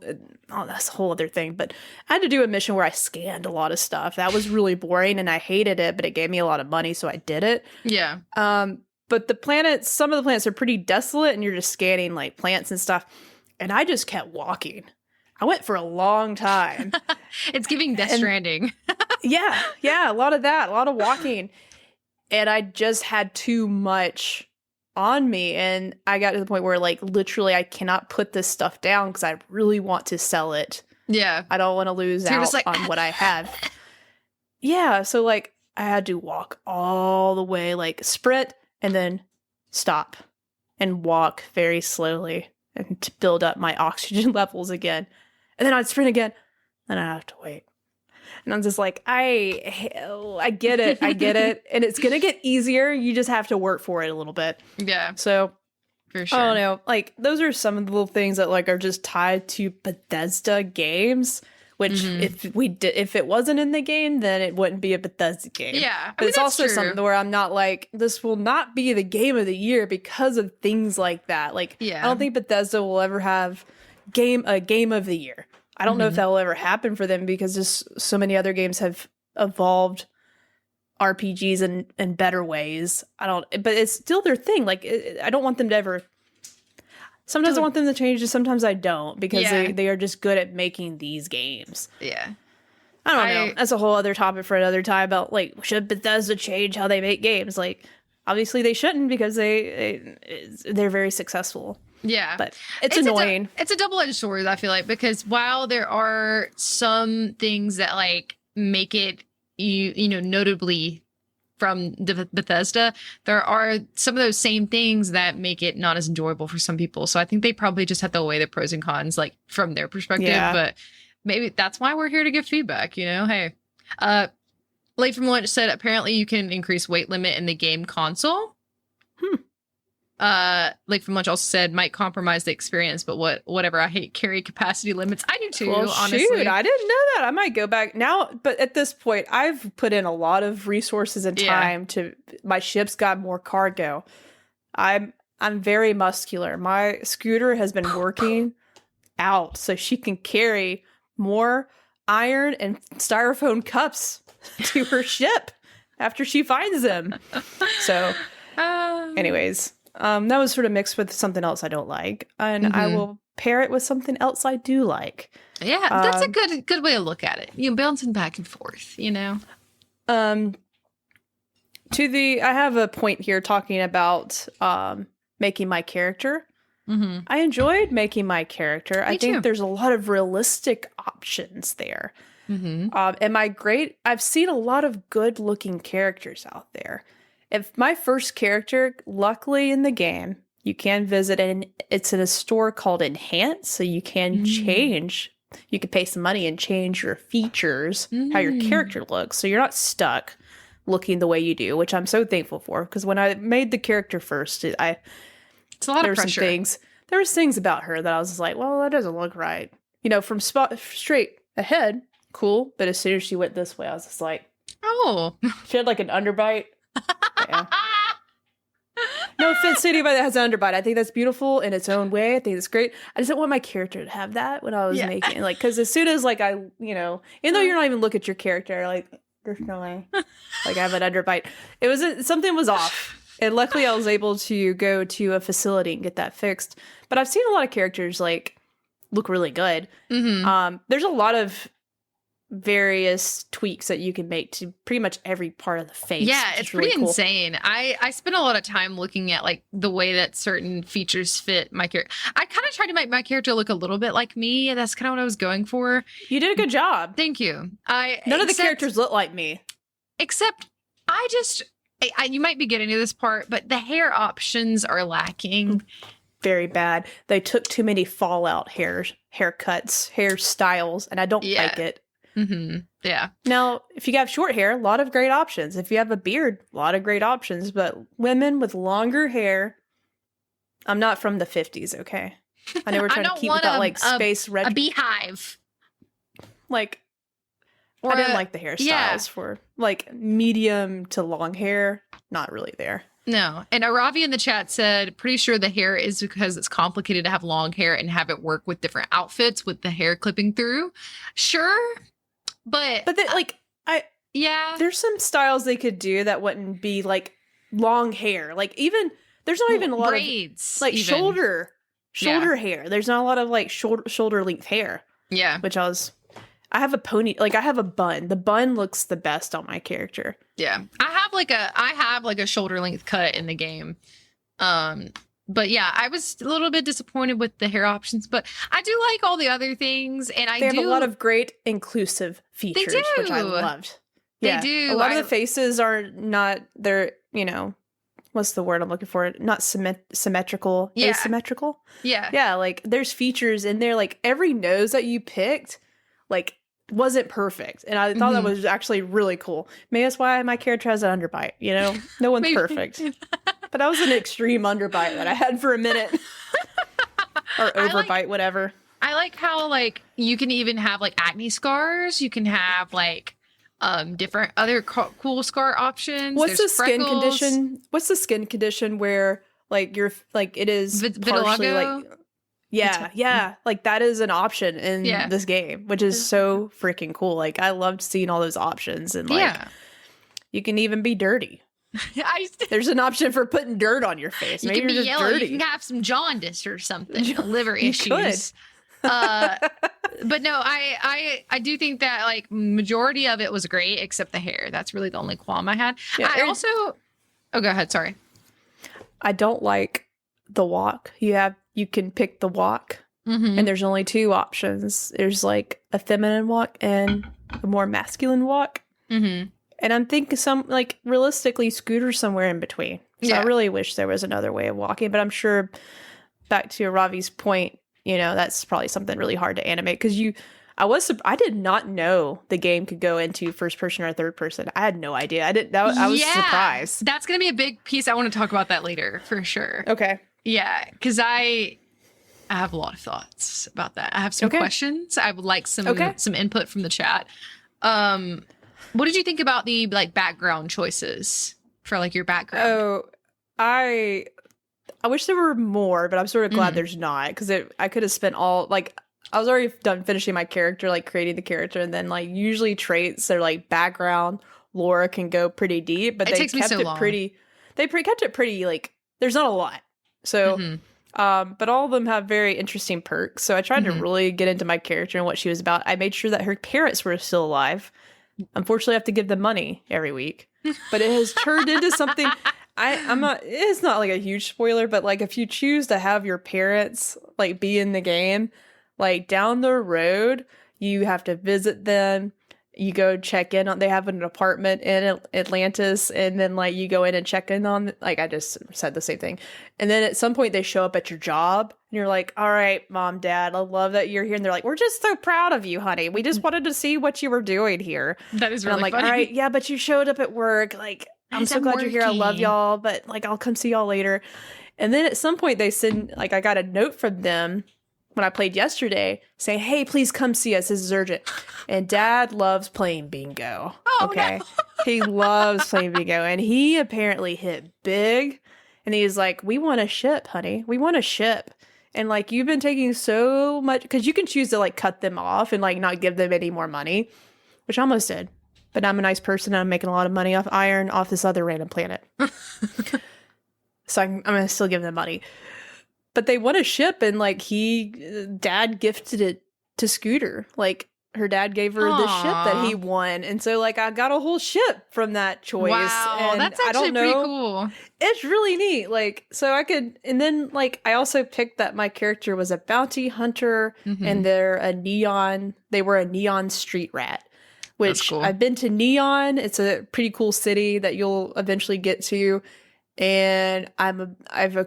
oh, that's a whole other thing. But I had to do a mission where I scanned a lot of stuff. That was really boring and I hated it, but it gave me a lot of money, so I did it. Yeah. But the planets, some of the planets are pretty desolate and you're just scanning like plants and stuff. And I just kept walking. I went for a long time. It's giving Death Stranding. Yeah, a lot of that, a lot of walking. And I just had too much on me. And I got to the point where, like, literally I cannot put this stuff down because I really want to sell it. Yeah. I don't want to lose out like, on what I have. Yeah, so, like, I had to walk all the way, like, sprint and then stop and walk very slowly and to build up my oxygen levels again. And then I'd sprint again, and I'd have to wait. And I'm just like, I get it. I get it. And it's going to get easier. You just have to work for it a little bit. Yeah. So, for sure. I don't know. Like, those are some of the little things that, like, are just tied to Bethesda games, which if it wasn't in the game, then it wouldn't be a Bethesda game. Yeah. But it's also something where I'm not like, this will not be the game of the year because of things like that. Like, I don't think Bethesda will ever have a game of the year. I don't know if that will ever happen for them because just so many other games have evolved RPGs in better ways. But it's still their thing. Like, I don't want them to ever. Sometimes I want them to change it. Sometimes I don't because they are just good at making these games. Yeah. I don't know. That's a whole other topic for another time about, like, should Bethesda change how they make games? Like, obviously they shouldn't because they're very successful. Yeah. But it's annoying. It's a double-edged sword, I feel like, because while there are some things that, like, make it, you know, notably from Bethesda, there are some of those same things that make it not as enjoyable for some people. So I think they probably just have to weigh the pros and cons, like, from their perspective. Yeah. But maybe that's why we're here to give feedback, you know? Hey. Late from Lunch said, apparently you can increase weight limit in the game console. Late from Lunch also said, might compromise the experience, but whatever. I hate carry capacity limits. I do too, honestly. Shoot, I didn't know that. I might go back now, but at this point, I've put in a lot of resources and time to. My ship's got more cargo. I'm very muscular. My scooter has been working out so she can carry more iron and styrofoam cups to her ship after she finds them. So, anyways. That was sort of mixed with something else I don't like, and I will pair it with something else I do like. Yeah, that's a good way to look at it. You know, bouncing back and forth, you know. I have a point here talking about making my character. I enjoyed making my character. I think there's a lot of realistic options there. I've seen a lot of good-looking characters out there. If my first character, luckily in the game, you can visit, and it's in a store called Enhance, so you can change. You can pay some money and change your features, how your character looks, so you're not stuck looking the way you do, which I'm so thankful for. Because when I made the character first, it's a lot of pressure. There was things about her that I was just like, well, that doesn't look right. You know, from straight ahead, cool, but as soon as she went this way, I was just like, oh, she had like an underbite. Yeah. No offense to anybody that has an underbite. I think that's beautiful in its own way. I think it's great. I just didn't want my character to have that when I was making, like, because as soon as, like, even though you're not even looking at your character, like, there's no way, like, I have an underbite. Something was off. And luckily I was able to go to a facility and get that fixed. But I've seen a lot of characters, like, look really good. There's a lot of various tweaks that you can make to pretty much every part of the face. Yeah, it's pretty really cool. insane. I spent a lot of time looking at, like, the way that certain features fit my character. I kind of tried to make my character look a little bit like me. That's kind of what I was going for. You did a good job. Thank you. None of the characters look like me. Except you might be getting to this part, but the hair options are lacking. Very bad. They took too many Fallout haircuts, hairstyles, and I don't like it. Yeah. Now, if you have short hair, a lot of great options. If you have a beard, a lot of great options. But women with longer hair, I'm not from the 50s, okay? I know we're I trying to don't keep with want that like space a red. beehive. Like, Or I didn't like the hairstyles for like medium to long hair. Not really there. No. And Aravi in the chat said, pretty sure the hair is because it's complicated to have long hair and have it work with different outfits with the hair clipping through. Sure. But like, yeah. There's some styles they could do that wouldn't be like long hair. Like even there's not even a lot braids, of like even. shoulder hair. There's not a lot of like shoulder length hair. Yeah. Which I have a pony, like I have a bun. The bun looks the best on my character. Yeah. I have like a shoulder length cut in the game. But yeah, I was a little bit disappointed with the hair options, but I do like all the other things, and they have a lot of great inclusive features, which I loved. They do. A lot of the faces are not, they're, what's the word I'm looking for? Not symmetrical. Yeah. Asymmetrical? Yeah. Yeah, like there's features in there, like every nose that you picked, like wasn't perfect. And I thought that was actually really cool. Maybe that's why my character has an underbite, No one's perfect. But that was an extreme underbite that I had for a minute. Or overbite, whatever. I like how like you can even have like acne scars. You can have like different other cool scar options. What's the skin condition? What's the skin condition where like you're like it is partially like like that is an option in this game, which is so freaking cool. Like I loved seeing all those options, and like you can even be dirty. There's an option for putting dirt on your face. You Maybe can be you're just yellow. dirty. You can have some jaundice or something, liver issues. Could. But no, I do think that like majority of it was great, except the hair. That's really the only qualm I had. Yeah, I also, go ahead. Sorry. I don't like the walk. You can pick the walk, and there's only two options. There's like a feminine walk and a more masculine walk. And I'm thinking realistically, Scooter's somewhere in between. So I really wish there was another way of walking, but I'm sure, back to Ravi's point, that's probably something really hard to animate, because I did not know the game could go into first person or third person. I had no idea. I was surprised. That's going to be a big piece. I want to talk about that later for sure. Okay. Yeah, because I have a lot of thoughts about that. I have some questions. I would like some input from the chat. What did you think about the like background choices for like your background? Oh, I wish there were more, but I'm sort of glad there's not, because I could have spent all I was already done finishing my character, like creating the character, and then like usually traits or like background lore can go pretty deep, but they kept it pretty. They kept it pretty like there's not a lot, so. But all of them have very interesting perks. So I tried to really get into my character and what she was about. I made sure that her parents were still alive. Unfortunately, I have to give them money every week, but it has turned into something. It's not like a huge spoiler, but like if you choose to have your parents like be in the game, like down the road, you have to visit them. You go check in on, they have an apartment in Atlantis, and then like you go in and check in on, like I just said the same thing. And then at some point they show up at your job and you're like, all right, mom, dad, I love that you're here. And they're like, we're just so proud of you, honey. We just wanted to see what you were doing here. That is really I'm like, funny. all right, yeah, but you showed up at work. Like, I'm so glad you're here. I love y'all, but like, I'll come see y'all later. And then at some point they send, like, I got a note from them when I played yesterday saying, hey, please come see us. This is urgent. And dad loves playing bingo. No. He loves playing bingo. And he apparently hit big. And he's like, we want a ship, honey. We want a ship. And like, you've been taking so much, because you can choose to like cut them off and like not give them any more money, which I almost did. But I'm a nice person and I'm making a lot of money off iron off this other random planet. So I'm going to still give them money. But they won a ship, and like dad gifted it to Scooter. Like her dad gave her the ship that he won. And so like I got a whole ship from that choice. Wow, and that's actually pretty cool. It's really neat. Like, so I could, and then like I also picked that my character was a bounty hunter and they were a neon street rat. Which cool. I've been to Neon. It's a pretty cool city that you'll eventually get to. And I've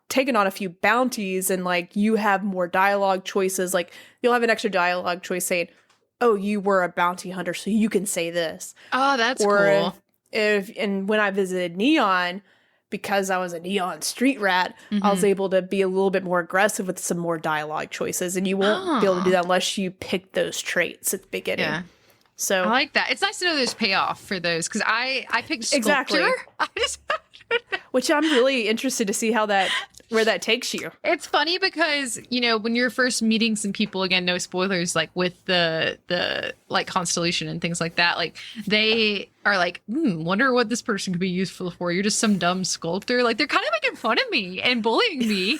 taken on a few bounties, and like you have more dialogue choices. Like you'll have an extra dialogue choice saying, oh, you were a bounty hunter, so you can say this. Oh, that's Or cool. if and when I visited Neon, because I was a Neon street rat, I was Mm-hmm. able to be a little bit more aggressive with some more dialogue choices. And you won't be able to do Oh, that unless you pick those traits at the beginning. yeah. I So like that. It's nice to know there's payoff for those because I picked sculptor. exactly, I just which I'm really interested to see where that takes you. It's funny because, you know, when you're first meeting some people, again, no spoilers, like with the like constellation and things like that, like they are like, wonder what this person could be useful for. You're just some dumb sculptor. Like they're kind of making fun of me and bullying me.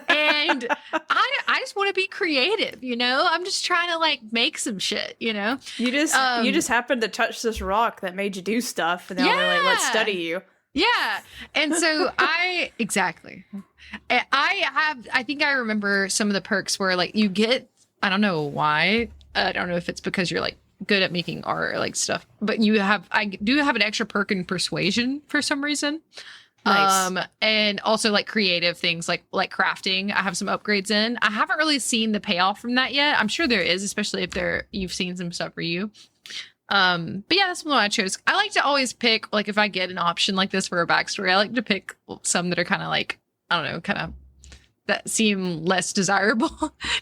And I just want to be creative, you know? I'm just trying to like make some shit, you know? You just happened to touch this rock that made you do stuff, and now they're like, let's study you. Yeah. And so exactly. I think I remember some of the perks where like you get, I don't know why. I don't know if it's because you're like good at making art or like stuff, but I do have an extra perk in persuasion for some reason. Nice. And also like creative things like crafting. I have some upgrades in. I haven't really seen the payoff from that yet. I'm sure there is, especially if you've seen some stuff for you. But yeah, that's one I chose. I like to always pick, like, if I get an option like this for a backstory, I like to pick some that are kind of like, I don't know, kind of that seem less desirable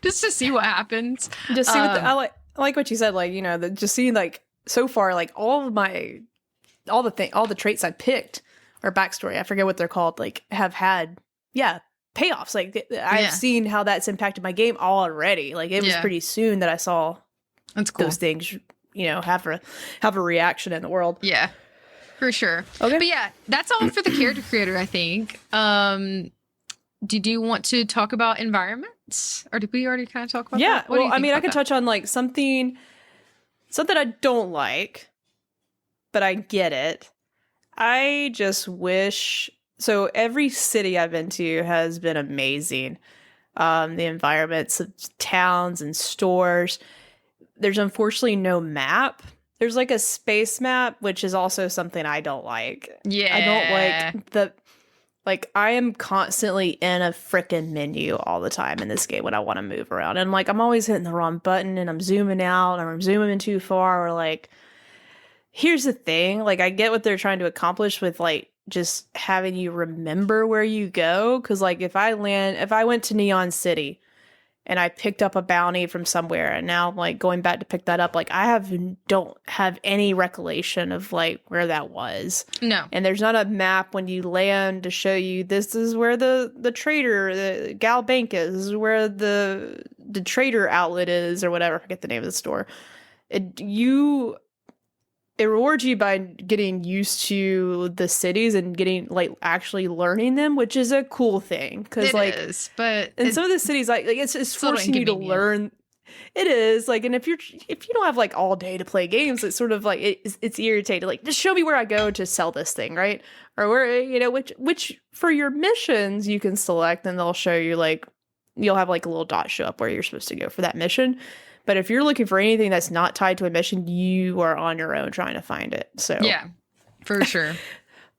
just to see what happens. Just see I like what you said, like, you know, just seeing like so far, like all the traits I picked or backstory, I forget what they're called, like have had, payoffs. Like I've seen how that's impacted my game already. Like it was pretty soon that I saw that's cool. those things, you know, have a reaction in the world. Yeah, for sure. Okay. But yeah, that's all for the character creator, I think. Did you want to talk about environments, or did we already kind of talk about that? Well, I mean, I could touch on like something I don't like, but I get it. I just wish, so every city I've been to has been amazing. The environments of towns and stores. There's unfortunately no map. There's like a space map, which is also something I don't like. Yeah. I don't like I am constantly in a frickin' menu all the time in this game when I want to move around. And like I'm always hitting the wrong button and I'm zooming out or I'm zooming in too far, or like here's the thing, like I get what they're trying to accomplish with like just having you remember where you go. Cause like if I went to Neon City and I picked up a bounty from somewhere and now I'm like going back to pick that up, like don't have any recollection of like where that was. No. And there's not a map when you land to show you this is where the trader, the Gal Bank is, this is where the trader outlet is or whatever. I forget the name of the store. It rewards you by getting used to the cities and getting like actually learning them, which is a cool thing. Because like, but in some of the cities, like it's forcing you to learn. It is like, and if you don't have like all day to play games, it's sort of like it's irritating. Like, just show me where I go to sell this thing, right? Or where, you know, which for your missions you can select, and they'll show you like you'll have like a little dot show up where you're supposed to go for that mission. But if you're looking for anything that's not tied to a mission, you are on your own trying to find it. So yeah, for sure.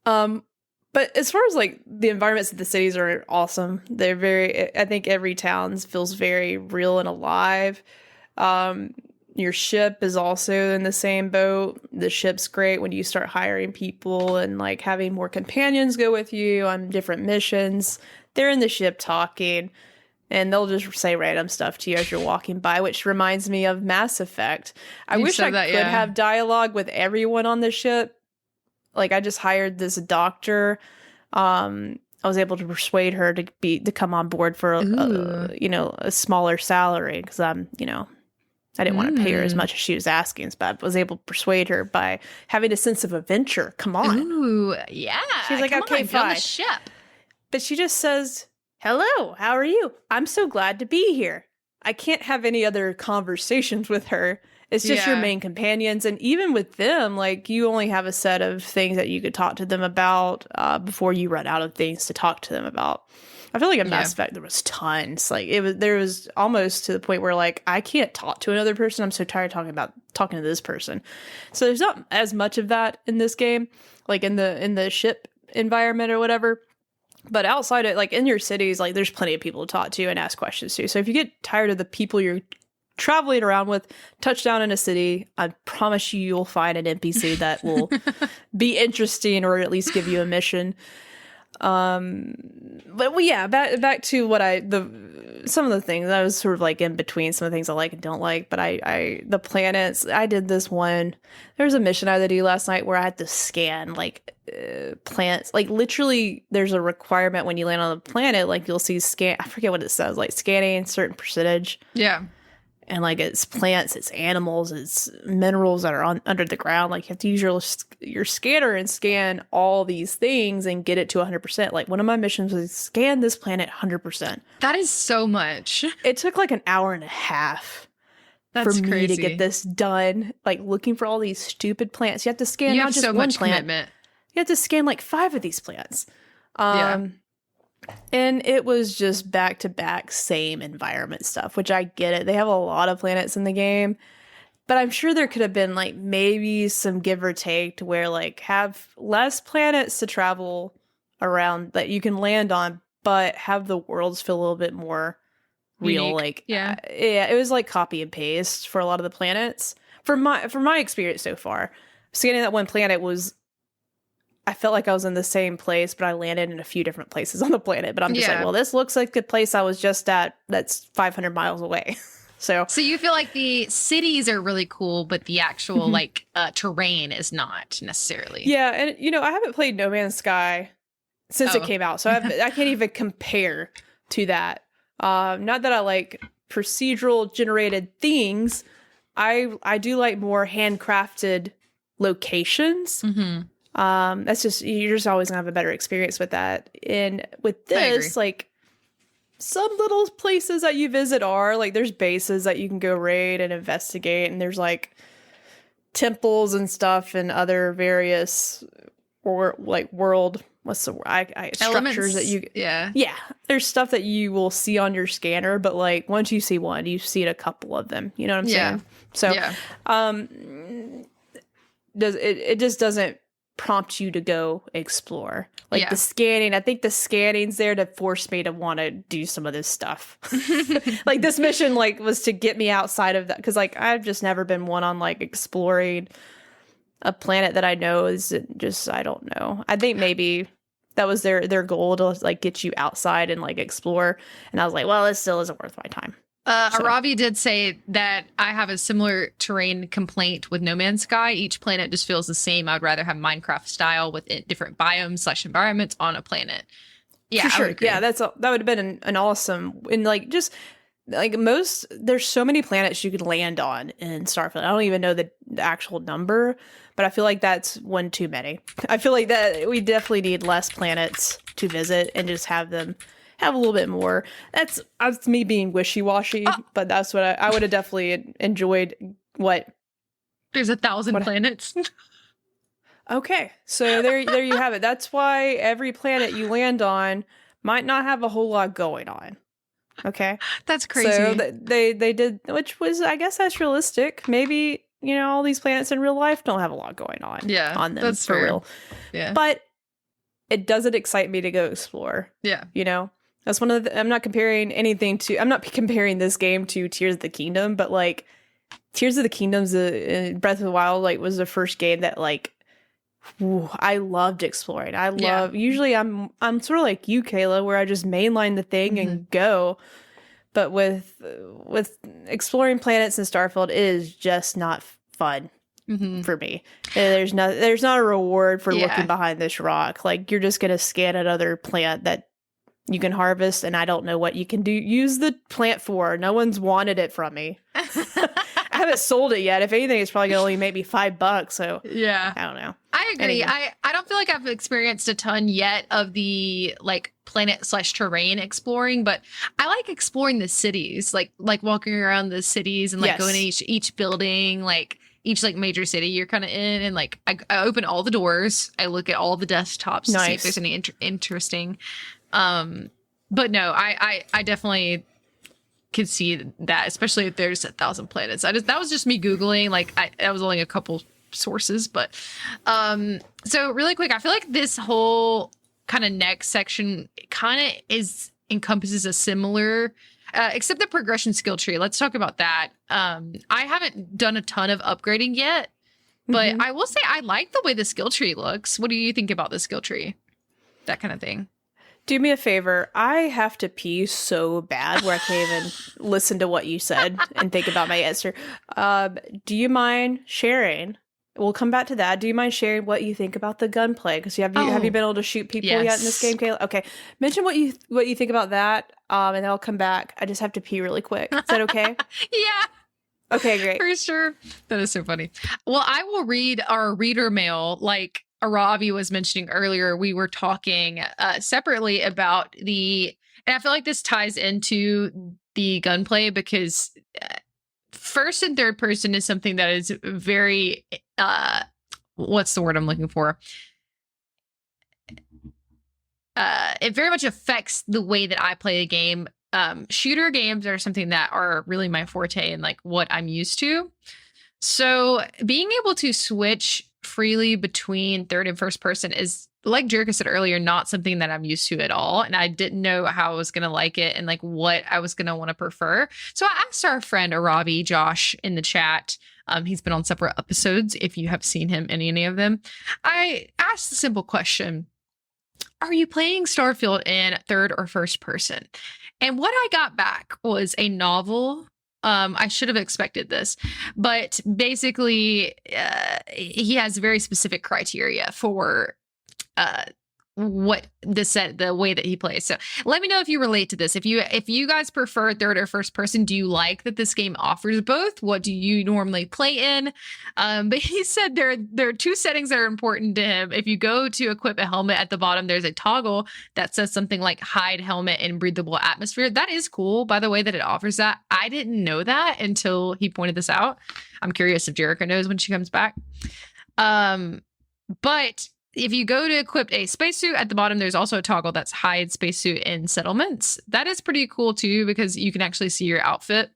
But as far as like the environments of the cities are awesome. I think every town feels very real and alive. Your ship is also in the same boat. The ship's great when you start hiring people and like having more companions go with you on different missions. They're in the ship talking. And they'll just say random stuff to you as you're walking by, which reminds me of Mass Effect. I wish I could have dialogue with everyone on the ship. Like, I just hired this doctor. I was able to persuade her to come on board for a smaller salary because I didn't want to pay her as much as she was asking, but I was able to persuade her by having a sense of adventure. Come on. Ooh, yeah. She's like, okay, fine. The ship. But she just says, hello, how are you? I'm so glad to be here. I can't have any other conversations with her. It's just your main companions. And even with them, like, you only have a set of things that you could talk to them about before you run out of things to talk to them about. I feel like in Mass Effect, there was tons. Like, there was almost to the point where, like, I can't talk to another person. I'm so tired of talking to this person. So there's not as much of that in this game, like in the ship environment or whatever. But outside it, like in your cities, like there's plenty of people to talk to and ask questions to. So if you get tired of the people you're traveling around with, touch down in a city. I promise you'll find an NPC that will be interesting or at least give you a mission. But back to what some of the things I was sort of like in between some of the things I like and don't like, but the planets, I did this one. There was a mission I had to do last night where I had to scan like planets, like literally there's a requirement when you land on the planet, like you'll see I forget what it says, like scanning a certain percentage. Yeah. And like it's plants, it's animals, it's minerals that are under the ground. Like you have to use your scanner and scan all these things and get it to 100%. Like one of my missions was scan this planet 100%. That is so much. It took like an hour and a half for me crazy. to get this done. Like looking for all these stupid plants. You have to scan you not have just so one much plant. Commitment. You have to scan like 5 of these plants. Yeah. And it was just back-to-back same environment stuff, which I get it. They have a lot of planets in the game, but I'm sure there could have been like maybe some give or take to where like have less planets to travel around that you can land on, but have the worlds feel a little bit more real. Unique. Like, yeah, it was like copy and paste for a lot of the planets. From my experience so far, scanning that one planet I felt like I was in the same place, but I landed in a few different places on the planet. But I'm just like, well, this looks like the place I was just at that's 500 miles away. So you feel like the cities are really cool, but the actual like terrain is not necessarily. Yeah, and I haven't played No Man's Sky since it came out, so I can't even compare to that. Not that I like procedural generated things. I do like more handcrafted locations. Mm-hmm. That's just, you're just always gonna have a better experience with that. And with this, like some little places that you visit are like, there's bases that you can go raid and investigate, and there's like temples and stuff and other various or like world, what's the word? Structures that you, yeah, there's stuff that you will see on your scanner, but like once you see one, you've seen a couple of them. You know what I'm saying? So, it just doesn't prompt you to go explore. Like the scanning, I think the scanning's there to force me to want to do some of this stuff. Like this mission like was to get me outside of that, because like I've just never been one on like exploring a planet that I know is just, I don't know. I think maybe that was their goal to like get you outside and like explore. And I was like, well, this still isn't worth my time. Aravi did say that I have a similar terrain complaint with No Man's Sky. Each planet just feels the same. I'd rather have Minecraft style with different biomes / environments on a planet. Yeah, for sure. Yeah, that would have been an awesome, and like just like there's so many planets you could land on in Starfield. I don't even know the actual number, but I feel like that's one too many. I feel like that we definitely need less planets to visit and just have them have a little bit more. That's me being wishy-washy, but that's what I would have definitely enjoyed. What? There's 1,000 planets. Okay, so there you have it. That's why every planet you land on might not have a whole lot going on. Okay, that's crazy. So they did, which was, I guess that's realistic. Maybe all these planets in real life don't have a lot going on. Yeah, on them that's for fair. real. Yeah, but it doesn't excite me to go explore. Yeah, that's one of the, I'm not comparing this game to Tears of the Kingdom, but like Tears of the Kingdom's Breath of the Wild like was the first game that like I loved exploring. Usually I'm sort of like you, Kayla, where I just mainline the thing and go. But with exploring planets in Starfield, it is just not fun for me. There's not a reward for looking behind this rock. Like you're just gonna scan another plant that you can harvest, and I don't know what you can use the plant for. No one's wanted it from me. I haven't sold it yet. If anything, it's probably gonna only make me $5. So yeah, I don't know. I agree. Anyway. I don't feel like I've experienced a ton yet of the like planet / terrain exploring, but I like exploring the cities, like walking around the cities and like going to each building, like each like major city you're kind of in, and like I open all the doors, I look at all the desktops to see if there's any interesting. But no, I definitely could see that, especially if there's 1,000 planets. That was just me Googling, like that was only a couple sources, but so really quick, I feel like this whole kind of next section kind of encompasses a similar except the progression skill tree. Let's talk about that. I haven't done a ton of upgrading yet, but I will say I like the way the skill tree looks. What do you think about the skill tree? That kind of thing. Do me a favor. I have to pee so bad where I can't even listen to what you said and think about my answer. Do you mind sharing? We'll come back to that. Do you mind sharing what you think about the gunplay? Because have you been able to shoot people yet in this game, Kayla? Okay, mention what you think about that, and then I'll come back. I just have to pee really quick. Is that okay? Yeah. Okay, great. For sure. That is so funny. Well, I will read our reader mail. Like Aravi was mentioning earlier, we were talking separately about and I feel like this ties into the gunplay because first and third person is something that is very, what's the word I'm looking for? It very much affects the way that I play a game. Shooter games are something that are really my forte and like what I'm used to. So being able to switch freely between third and first person is, like Jerica said earlier, not something that I'm used to at all. And I didn't know how I was going to like it and like what I was going to want to prefer. So I asked our friend Arabi, Josh, in the chat. He's been on separate episodes. If you have seen him in any of them, I asked the simple question: are you playing Starfield in third or first person? And what I got back was a novel. I should have expected this, but basically, he has very specific criteria for what the way that he plays. So let me know if you relate to this. If you guys prefer third or first person, do you like that this game offers both? What do you normally play in? But he said there are two settings that are important to him. If you go to equip a helmet at the bottom, there's a toggle that says something like hide helmet in breathable atmosphere. That is cool, by the way, that it offers that. I didn't know that until he pointed this out. I'm curious if Jerica knows when she comes back. But if you go to equip a spacesuit at the bottom, there's also a toggle that's hide spacesuit in settlements. That is pretty cool too, because you can actually see your outfit.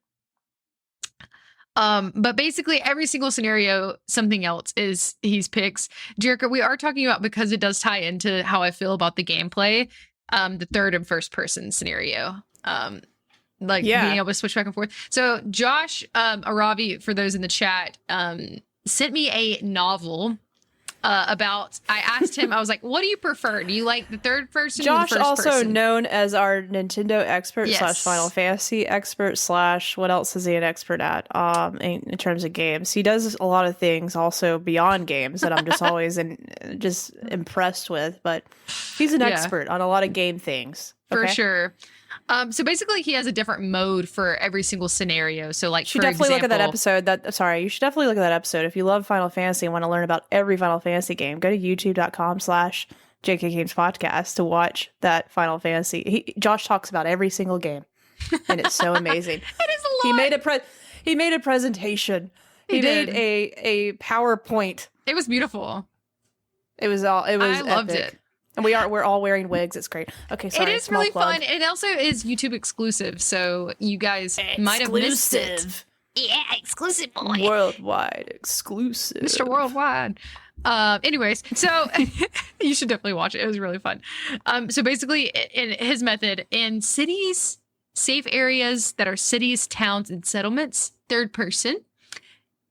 But basically every single scenario, something else is he picks. Jerica, we are talking about, because it does tie into how I feel about the gameplay, the third and first person scenario. Being able to switch back and forth. So Josh, Aravi, for those in the chat, sent me a novel I asked him, I was like, what do you prefer? Do you like the third person Josh, or the first person? also known as our Nintendo expert / Final Fantasy expert / what else is he an expert at in terms of games? He does a lot of things also beyond games that I'm just always just impressed with, but he's an expert on a lot of game things. Okay? For sure. So basically, he has a different mode for every single scenario. So, like, you should definitely look at that episode. You should definitely look at that episode if you love Final Fantasy and want to learn about every Final Fantasy game. Go to youtube.com/JK Games Podcast to watch that Final Fantasy. Josh talks about every single game, and it's so amazing. It is a lot. He made a presentation. He made a PowerPoint. It was beautiful. I loved it. And we're all wearing wigs. It's great. Okay, sorry. It is really fun. It also is YouTube exclusive, so you guys might have missed it. Yeah, exclusive boy. Worldwide exclusive. Mr. Worldwide. Anyways, so you should definitely watch it. It was really fun. So basically, in his method, in cities, safe areas that are cities, towns, and settlements, third person.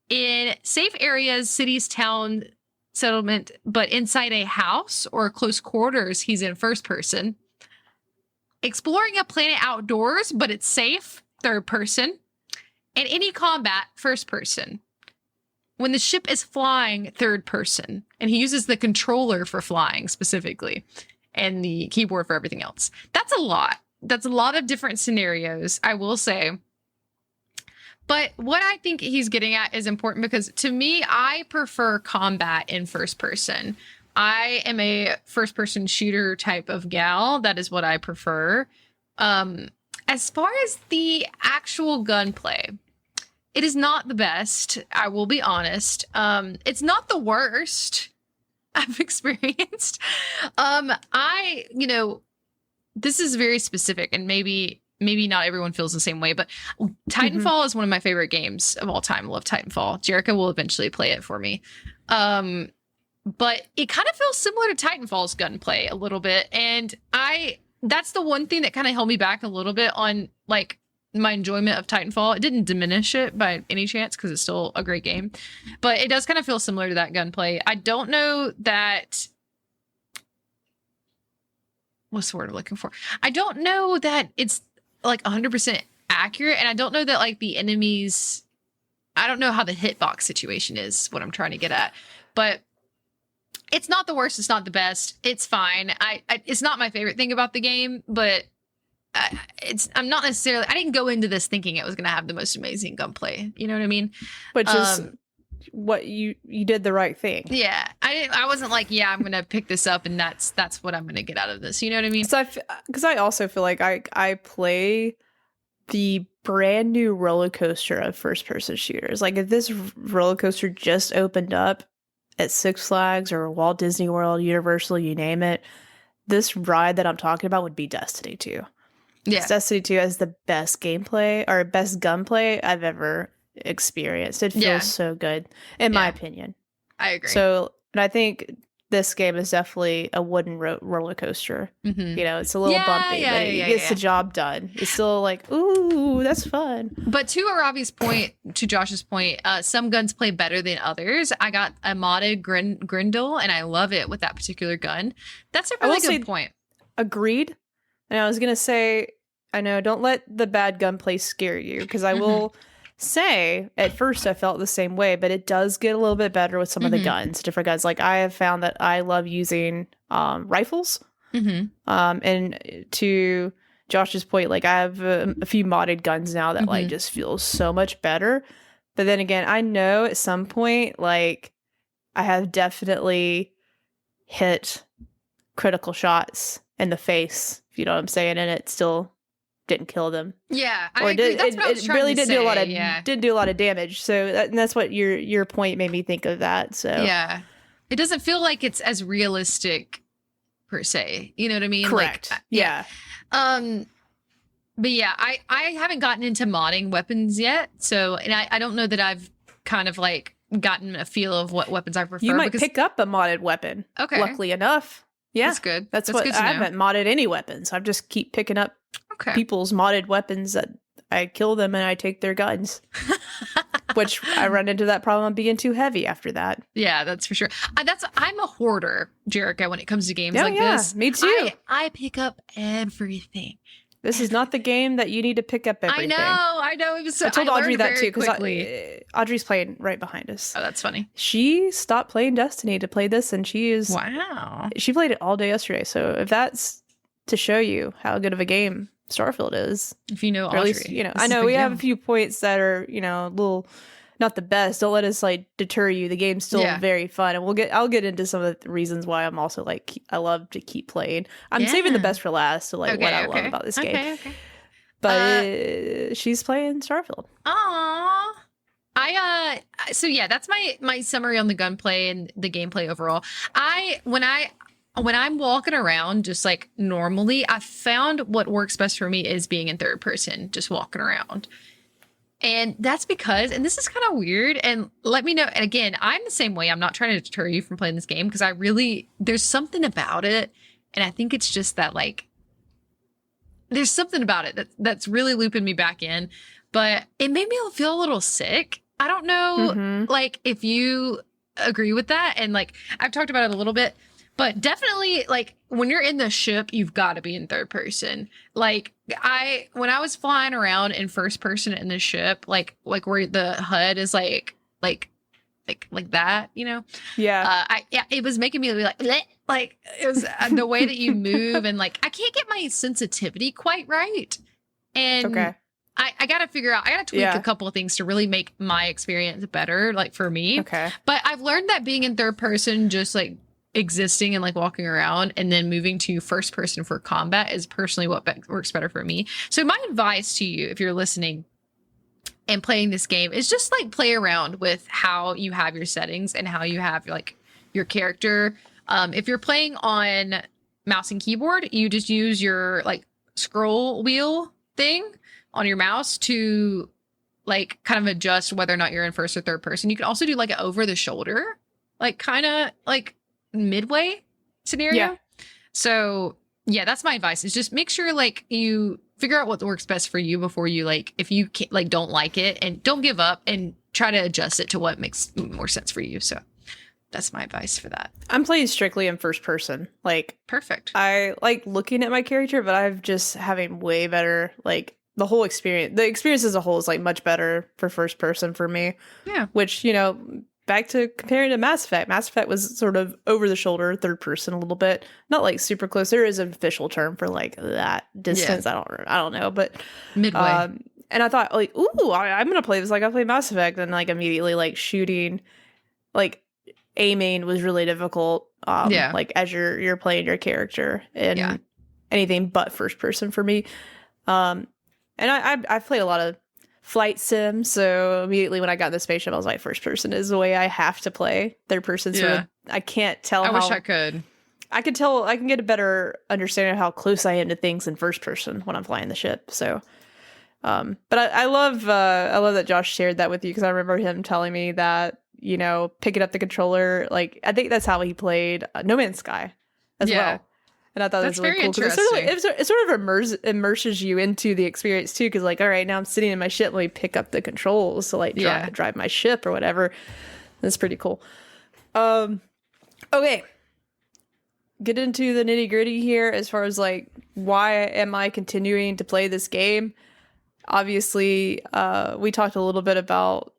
In safe areas, cities, town, settlement, but inside a house or close quarters, he's in first person. Exploring a planet outdoors, but it's safe, third person. And any combat, first person. When the ship is flying, third person. And he uses the controller for flying specifically and the keyboard for everything else. That's a lot. That's a lot of different scenarios, I will say. But what I think he's getting at is important because to me, I prefer combat in first person. I am a first person shooter type of gal. That is what I prefer. As far as the actual gunplay, it is not the best. I will be honest. It's not the worst I've experienced. This is very specific and maybe not everyone feels the same way, but Titanfall is one of my favorite games of all time. I love Titanfall. Jerica will eventually play it for me. But it kind of feels similar to Titanfall's gunplay a little bit. And that's the one thing that kind of held me back a little bit on like my enjoyment of Titanfall. It didn't diminish it by any chance because it's still a great game, but it does kind of feel similar to that gunplay. I don't know that. What's the word I'm looking for? I don't know that it's like 100% accurate, and I don't know that like the enemies. I don't know how the hitbox situation is. What I'm trying to get at, but it's not the worst. It's not the best. It's fine. It's not my favorite thing about the game, but. I'm not necessarily. I didn't go into this thinking it was going to have the most amazing gunplay. You know what I mean? Which is what you did the right thing. Yeah, I wasn't like, yeah, I'm going to pick this up, and that's what I'm going to get out of this. You know what I mean? So because I also feel like I play the brand new roller coaster of first person shooters. Like if this roller coaster just opened up at Six Flags or Walt Disney World, Universal, you name it, this ride that I'm talking about would be Destiny 2. Yeah. Destiny 2 has the best gameplay or best gunplay I've ever experienced. It feels so good, in my opinion. I agree. So, and I think this game is definitely a wooden roller coaster. Mm-hmm. You know, it's a little bumpy, but it gets the job done. It's still like, ooh, that's fun. But to Arabi's point, to Josh's point, some guns play better than others. I got a modded Grendel, and I love it with that particular gun. That's a really good point. Agreed. And I was going to say, I know, don't let the bad gunplay scare you, because I will say, at first I felt the same way, but it does get a little bit better with some of the guns, different guns. Like, I have found that I love using rifles. And to Josh's point, like, I have a few modded guns now that, like, just feel so much better. But then again, I know at some point, like, I have definitely hit critical shots in the face, if you know what I'm saying, and it still didn't kill them. Yeah, I agree. That's what I was trying really to didn't do a lot of damage. So and that's what your point made me think of that. So yeah, it doesn't feel like it's as realistic per se. You know what I mean? Correct. Like, yeah. But yeah, I haven't gotten into modding weapons yet. So, and I don't know that I've kind of like gotten a feel of what weapons I prefer. You might pick up a modded weapon. Okay. Luckily enough. Yeah, that's good. That's what good I haven't modded any weapons. I just keep picking up people's modded weapons that I kill them and I take their guns. Which I run into that problem of being too heavy after that. Yeah, that's for sure. I'm a hoarder, Jerica, when it comes to games like this. Me too. I pick up everything. This is not the game that you need to pick up everything. I know. It was so, I told Audrey that too, because Audrey's playing right behind us. Oh, that's funny. She stopped playing Destiny to play this, and she is... Wow. She played it all day yesterday, so if that's to show you how good of a game Starfield is... If you know Audrey. Or at least, you know, I know we have a few points that are, you know, a little... Not the best. Don't let us like deter you. The game's still very fun, and I'll get into some of the reasons why I'm also like I love to keep playing. I'm saving the best for last. So like what I love about this game. Okay. But she's playing Starfield. Aww. So yeah, that's my summary on the gunplay and the gameplay overall. When I'm walking around just like normally, I found what works best for me is being in third person, just walking around. And that's because, and this is kind of weird, and let me know, and again, I'm the same way. I'm not trying to deter you from playing this game, because there's something about it, and I think it's just that, like, there's something about it that's really looping me back in, but it made me feel a little sick. I don't know, like, if you agree with that, and, like, I've talked about it a little bit, but definitely, like, when you're in the ship, you've got to be in third person. Like, when I was flying around in first person in the ship, like where the HUD is like that, you know? Yeah. It was making me like bleh. Like, it was the way that you move, and like, I can't get my sensitivity quite right. And I got to figure out, I got to tweak a couple of things to really make my experience better, like for me. Okay. But I've learned that being in third person, just like existing and like walking around, and then moving to first person for combat is personally what works better for me. So my advice to you, if you're listening and playing this game, is just like play around with how you have your settings and how you have like your character. If you're playing on mouse and keyboard, you just use your like scroll wheel thing on your mouse to like kind of adjust whether or not you're in first or third person. You can also do like an over the shoulder, like kind of like midway scenario. So yeah, that's my advice, is just make sure like you figure out what works best for you before you like, if you can't, like, don't like it, and don't give up and try to adjust it to what makes more sense for you. So that's my advice for that. I'm playing strictly in first person. Like, Perfect. I like looking at my character, but I've just having way better, like, the whole experience. The experience as a whole is like much better for first person for me. Yeah. Which, you know, back to comparing to Mass Effect. Mass Effect was sort of over the shoulder, third person a little bit. Not like super close. There is an official term for like that distance. Yeah. I don't know, but Midway. and I thought like, ooh, I'm gonna play this like I played Mass Effect, and like immediately like shooting, like aiming was really difficult. Yeah. Like as you're playing your character, and anything but first person for me. And I've played a lot of flight sim, so immediately when I got in the spaceship, I was like, first person is the way I have to play. Third person, sort of, I can't tell. I wish I could. I could tell. I can get a better understanding of how close I am to things in first person when I'm flying the ship. So, but I love that Josh shared that with you, because I remember him telling me that, you know, picking up the controller, like I think that's how he played No Man's Sky as well. And I thought that's that was really cool, because it sort of immerses you into the experience too. Because like, all right, now I'm sitting in my ship. Let me pick up the controls to like drive my ship or whatever. That's pretty cool. Okay, get into the nitty gritty here as far as like, why am I continuing to play this game? Obviously, we talked a little bit about,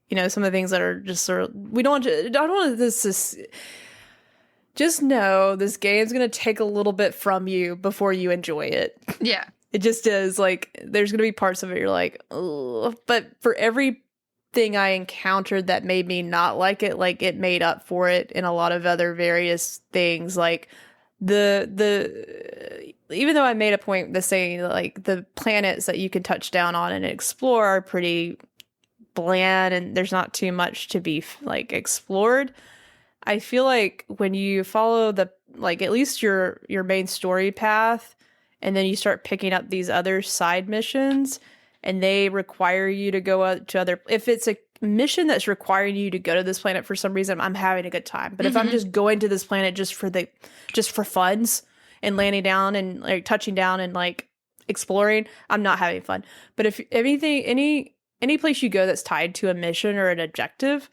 you know, some of the things that are just sort of, I don't want this. Just know this game's going to take a little bit from you before you enjoy it. Yeah. It just is. Like, there's going to be parts of it you're like, ugh. But for everything I encountered that made me not like it made up for it in a lot of other various things. Like, even though I made a point to saying, like, the planets that you can touch down on and explore are pretty bland and there's not too much to be, like, explored, I feel like when you follow the, like, at least your main story path, and then you start picking up these other side missions, and they require you to go out to other, if it's a mission that's requiring you to go to this planet for some reason, I'm having a good time. But if I'm just going to this planet just for funds and landing down and like touching down and like exploring, I'm not having fun. But if anything, any place you go that's tied to a mission or an objective,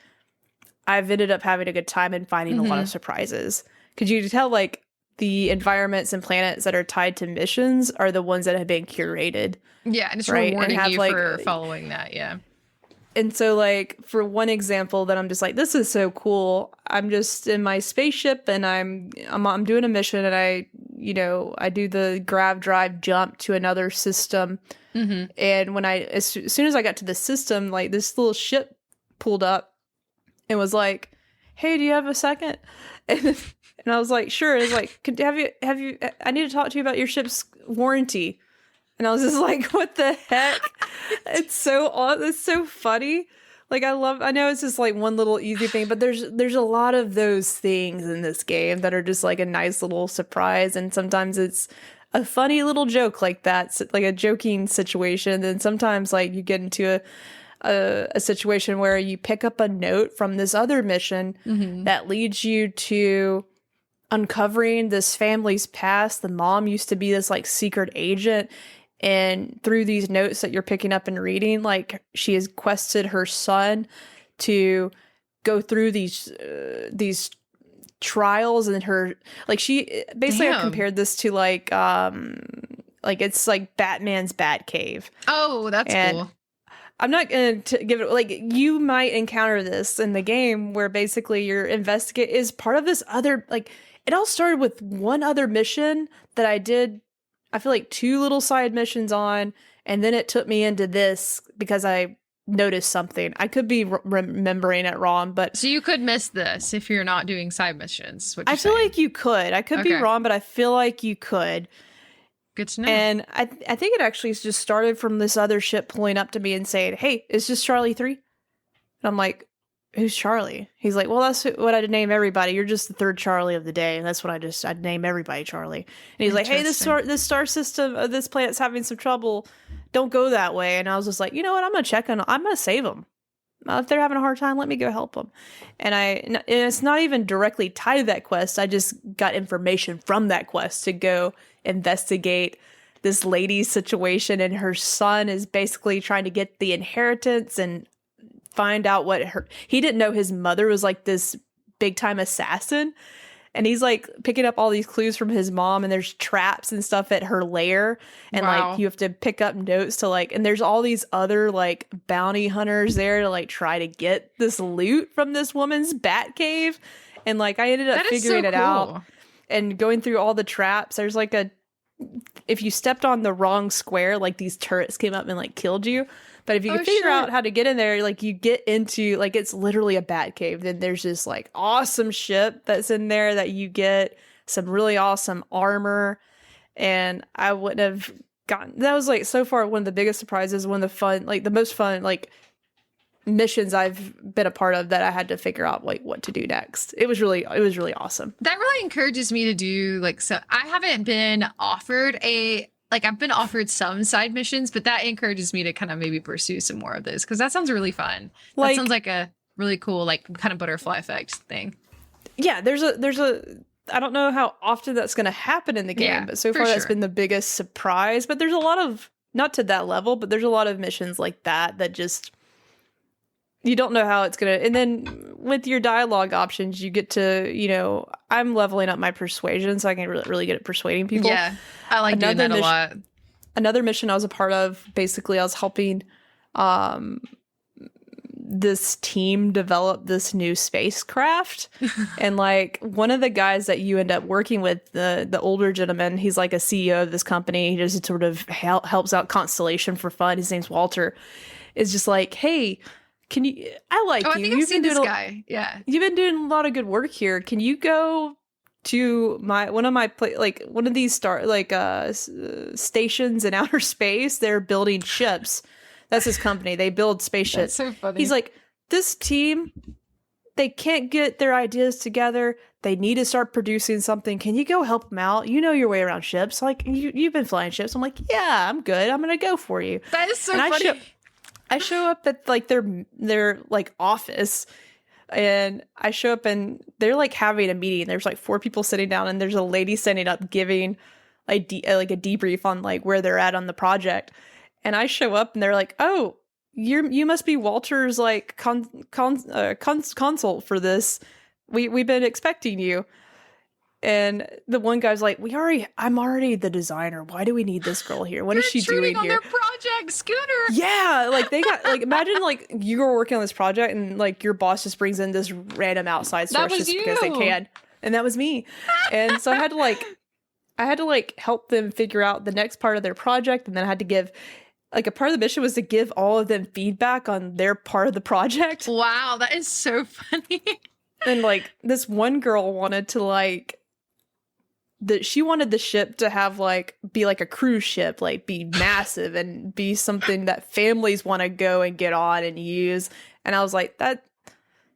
I've ended up having a good time and finding a lot of surprises. Because you can tell, like, the environments and planets that are tied to missions are the ones that have been curated. Yeah, and it's right? rewarding and you like, for following that, yeah. And so, like, for one example that I'm just like, this is so cool. I'm just in my spaceship and I'm doing a mission, and I do the grav drive jump to another system. And when as soon as I got to the system, like, this little ship pulled up and was like, hey, do you have a second? And I was like, sure. It's like, have you, I need to talk to you about your ship's warranty. And I was just like, what the heck? It's so funny. Like, I know it's just like one little easy thing, but there's a lot of those things in this game that are just like a nice little surprise. And sometimes it's a funny little joke like that, like a joking situation. And sometimes like you get into a situation where you pick up a note from this other mission that leads you to uncovering this family's past. The mom used to be this like secret agent, and through these notes that you're picking up and reading, like, she has quested her son to go through these trials, and her, like, she basically, I compared this to like it's like Batman's Batcave. Oh, that's cool. I'm not going to give it, like, you might encounter this in the game where basically your investigate is part of this other, like, it all started with one other mission that I did, I feel like 2 little side missions on, and then it took me into this because I noticed something. I could be remembering it wrong, but... So you could miss this if you're not doing side missions. I feel like you could. I could be wrong, but I feel like you could. Good to know. And I think it actually just started from this other ship pulling up to me and saying, hey, is this Charlie 3? And I'm like, who's Charlie? He's like, well, that's what I'd name everybody. You're just the third Charlie of the day. That's what I'd name everybody Charlie. And he's like, hey, this star system, this planet's having some trouble. Don't go that way. And I was just like, you know what? I'm going to save them. If they're having a hard time, let me go help them. And it's not even directly tied to that quest. I just got information from that quest to go investigate this lady's situation, and her son is basically trying to get the inheritance and find out what he didn't know his mother was like this big time assassin. And he's like picking up all these clues from his mom, and there's traps and stuff at her lair. And like you have to pick up notes to like, and there's all these other like bounty hunters there to like try to get this loot from this woman's bat cave. And like I ended up figuring it out and going through all the traps. There's like if you stepped on the wrong square, like these turrets came up and like killed you. But if you can figure out how to get in there, like you get into like it's literally a bat cave. Then there's this like awesome ship that's in there that you get, some really awesome armor. And I wouldn't have gotten that was like so far one of the biggest surprises, one of the fun, like the most fun like missions I've been a part of that I had to figure out like what to do next. It was really awesome. That really encourages me to do like, so I haven't been offered I've been offered some side missions, but that encourages me to kind of maybe pursue some more of those because that sounds really fun. That sounds like a really cool, like kind of butterfly effect thing. Yeah, there's a I don't know how often that's going to happen in the game, but so far that's been the biggest surprise. But there's a lot of, not to that level, but there's a lot of missions like that just, you don't know how it's going to, and then with your dialogue options, you get to, I'm leveling up my persuasion so I can really get at persuading people. Yeah, I like doing that a lot. Another mission I was a part of, basically I was helping this team develop this new spacecraft. And like one of the guys that you end up working with, the older gentleman, he's like a CEO of this company. He just sort of helps out Constellation for fun. His name's Walter. Is just like, hey, can you? I like you. I think I've seen this guy. Yeah, you've been doing a lot of good work here. Can you go to one of these stations in outer space? They're building ships. That's his company. They build spaceships. That's so funny. He's like, this team, they can't get their ideas together. They need to start producing something. Can you go help them out? You know your way around ships. Like you've been flying ships. I'm like, yeah, I'm good. I'm gonna go for you. That is so funny. I show up at like their like office, and I show up and they're like having a meeting. There's like 4 people sitting down, and there's a lady standing up giving a debrief on like where they're at on the project. And I show up and they're like, "Oh, you must be Walter's like consult for this. We've been expecting you." And the one guy's like, I'm already the designer. Why do we need this girl here? What is she doing on here? Their project, Scooter. Yeah, like they got like imagine like you were working on this project and like your boss just brings in this random outside source just because they can. And that was me. And so I had to help them figure out the next part of their project, and then I had to give like a part of the mission was to give all of them feedback on their part of the project. Wow, that is so funny. And like this one girl wanted to like she wanted the ship to have be like a cruise ship, like be massive and be something that families want to go and get on and use. And I was like,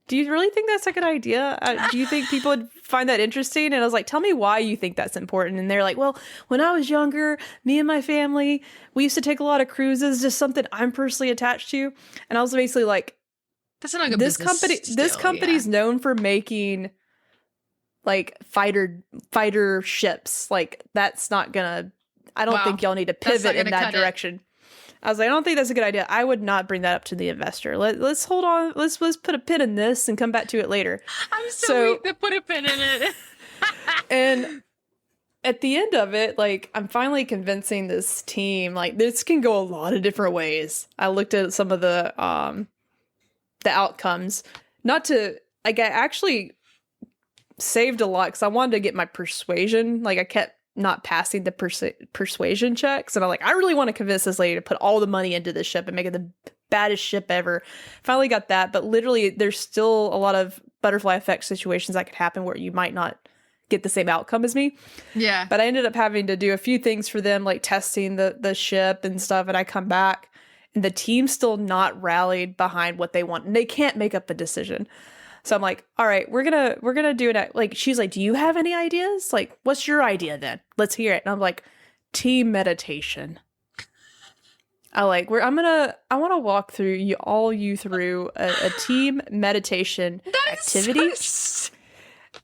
do you really think that's a good idea? Do you think people would find that interesting? And I was like, tell me why you think that's important. And they're like, well, when I was younger, me and my family, we used to take a lot of cruises, just something I'm personally attached to. And I was basically like, that's not like this company's known for making like fighter ships. Like that's not gonna, I don't think y'all need to pivot in that direction. I was like, I don't think that's a good idea. I would not bring that up to the investor. Let's hold on. Let's put a pin in this and come back to it later. I'm so weak to put a pin in it. And at the end of it, like I'm finally convincing this team, like this can go a lot of different ways. I looked at some of the outcomes. Not to like, I actually saved a lot because I wanted to get my persuasion. Like I kept not passing the persuasion checks, and I'm like, I really want to convince this lady to put all the money into this ship and make it the baddest ship ever. Finally got that, but literally there's still a lot of butterfly effect situations that could happen where you might not get the same outcome as me. Yeah. But I ended up having to do a few things for them, like testing the ship and stuff, and I come back and the team's still not rallied behind what they want, and they can't make up a decision. So I'm like, all right, we're gonna do it. Like, she's like, do you have any ideas? Like, what's your idea then? Let's hear it. And I'm like, team meditation. I want to walk through you through a team meditation activity. So...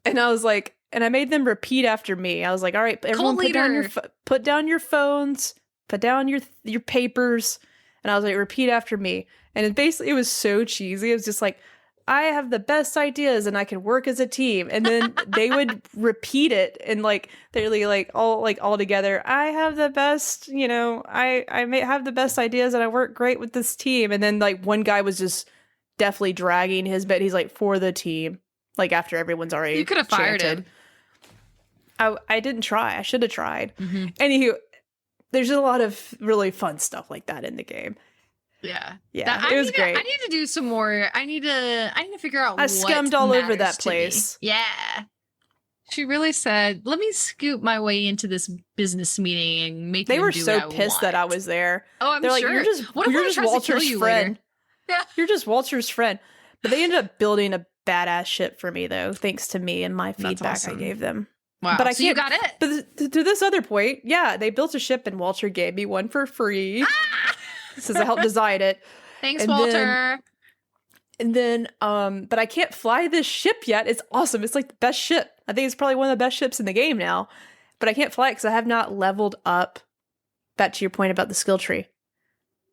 And I was like, and I made them repeat after me. I was like, all right, everyone Cult leader. put down your phones, put down your papers. And I was like, repeat after me. And it was so cheesy. It was just like, I have the best ideas and I can work as a team. And then they would repeat it and like they're all together. I have the best, I may have the best ideas and I work great with this team. And then like one guy was just definitely dragging his bit. He's like, for the team. Like after everyone's already You could have fired him. I didn't try. I should have tried. Mm-hmm. Anywho, there's a lot of really fun stuff like that in the game. Yeah. Yeah, it was great. I need to do some more. I need to figure out I scummed all over that me. place. Yeah. She really said, let me scoop my way into this business meeting and make They them were do so what I pissed want. that I was there. Oh, I'm They're sure. like, What if you're one just tries to kill Walter's you friend. later? Yeah. You're just Walter's friend. But they ended up building a badass ship for me, though, thanks to me and my feedback awesome. I gave them. Wow. But So you got it? But to this other point, yeah, they built a ship and Walter gave me one for free. Since I helped design it. Thanks, And Walter. But I can't fly this ship yet. It's awesome. It's like the best ship. I think it's probably one of the best ships in the game now. But I can't fly it because I have not leveled up. Back to your point about the skill tree.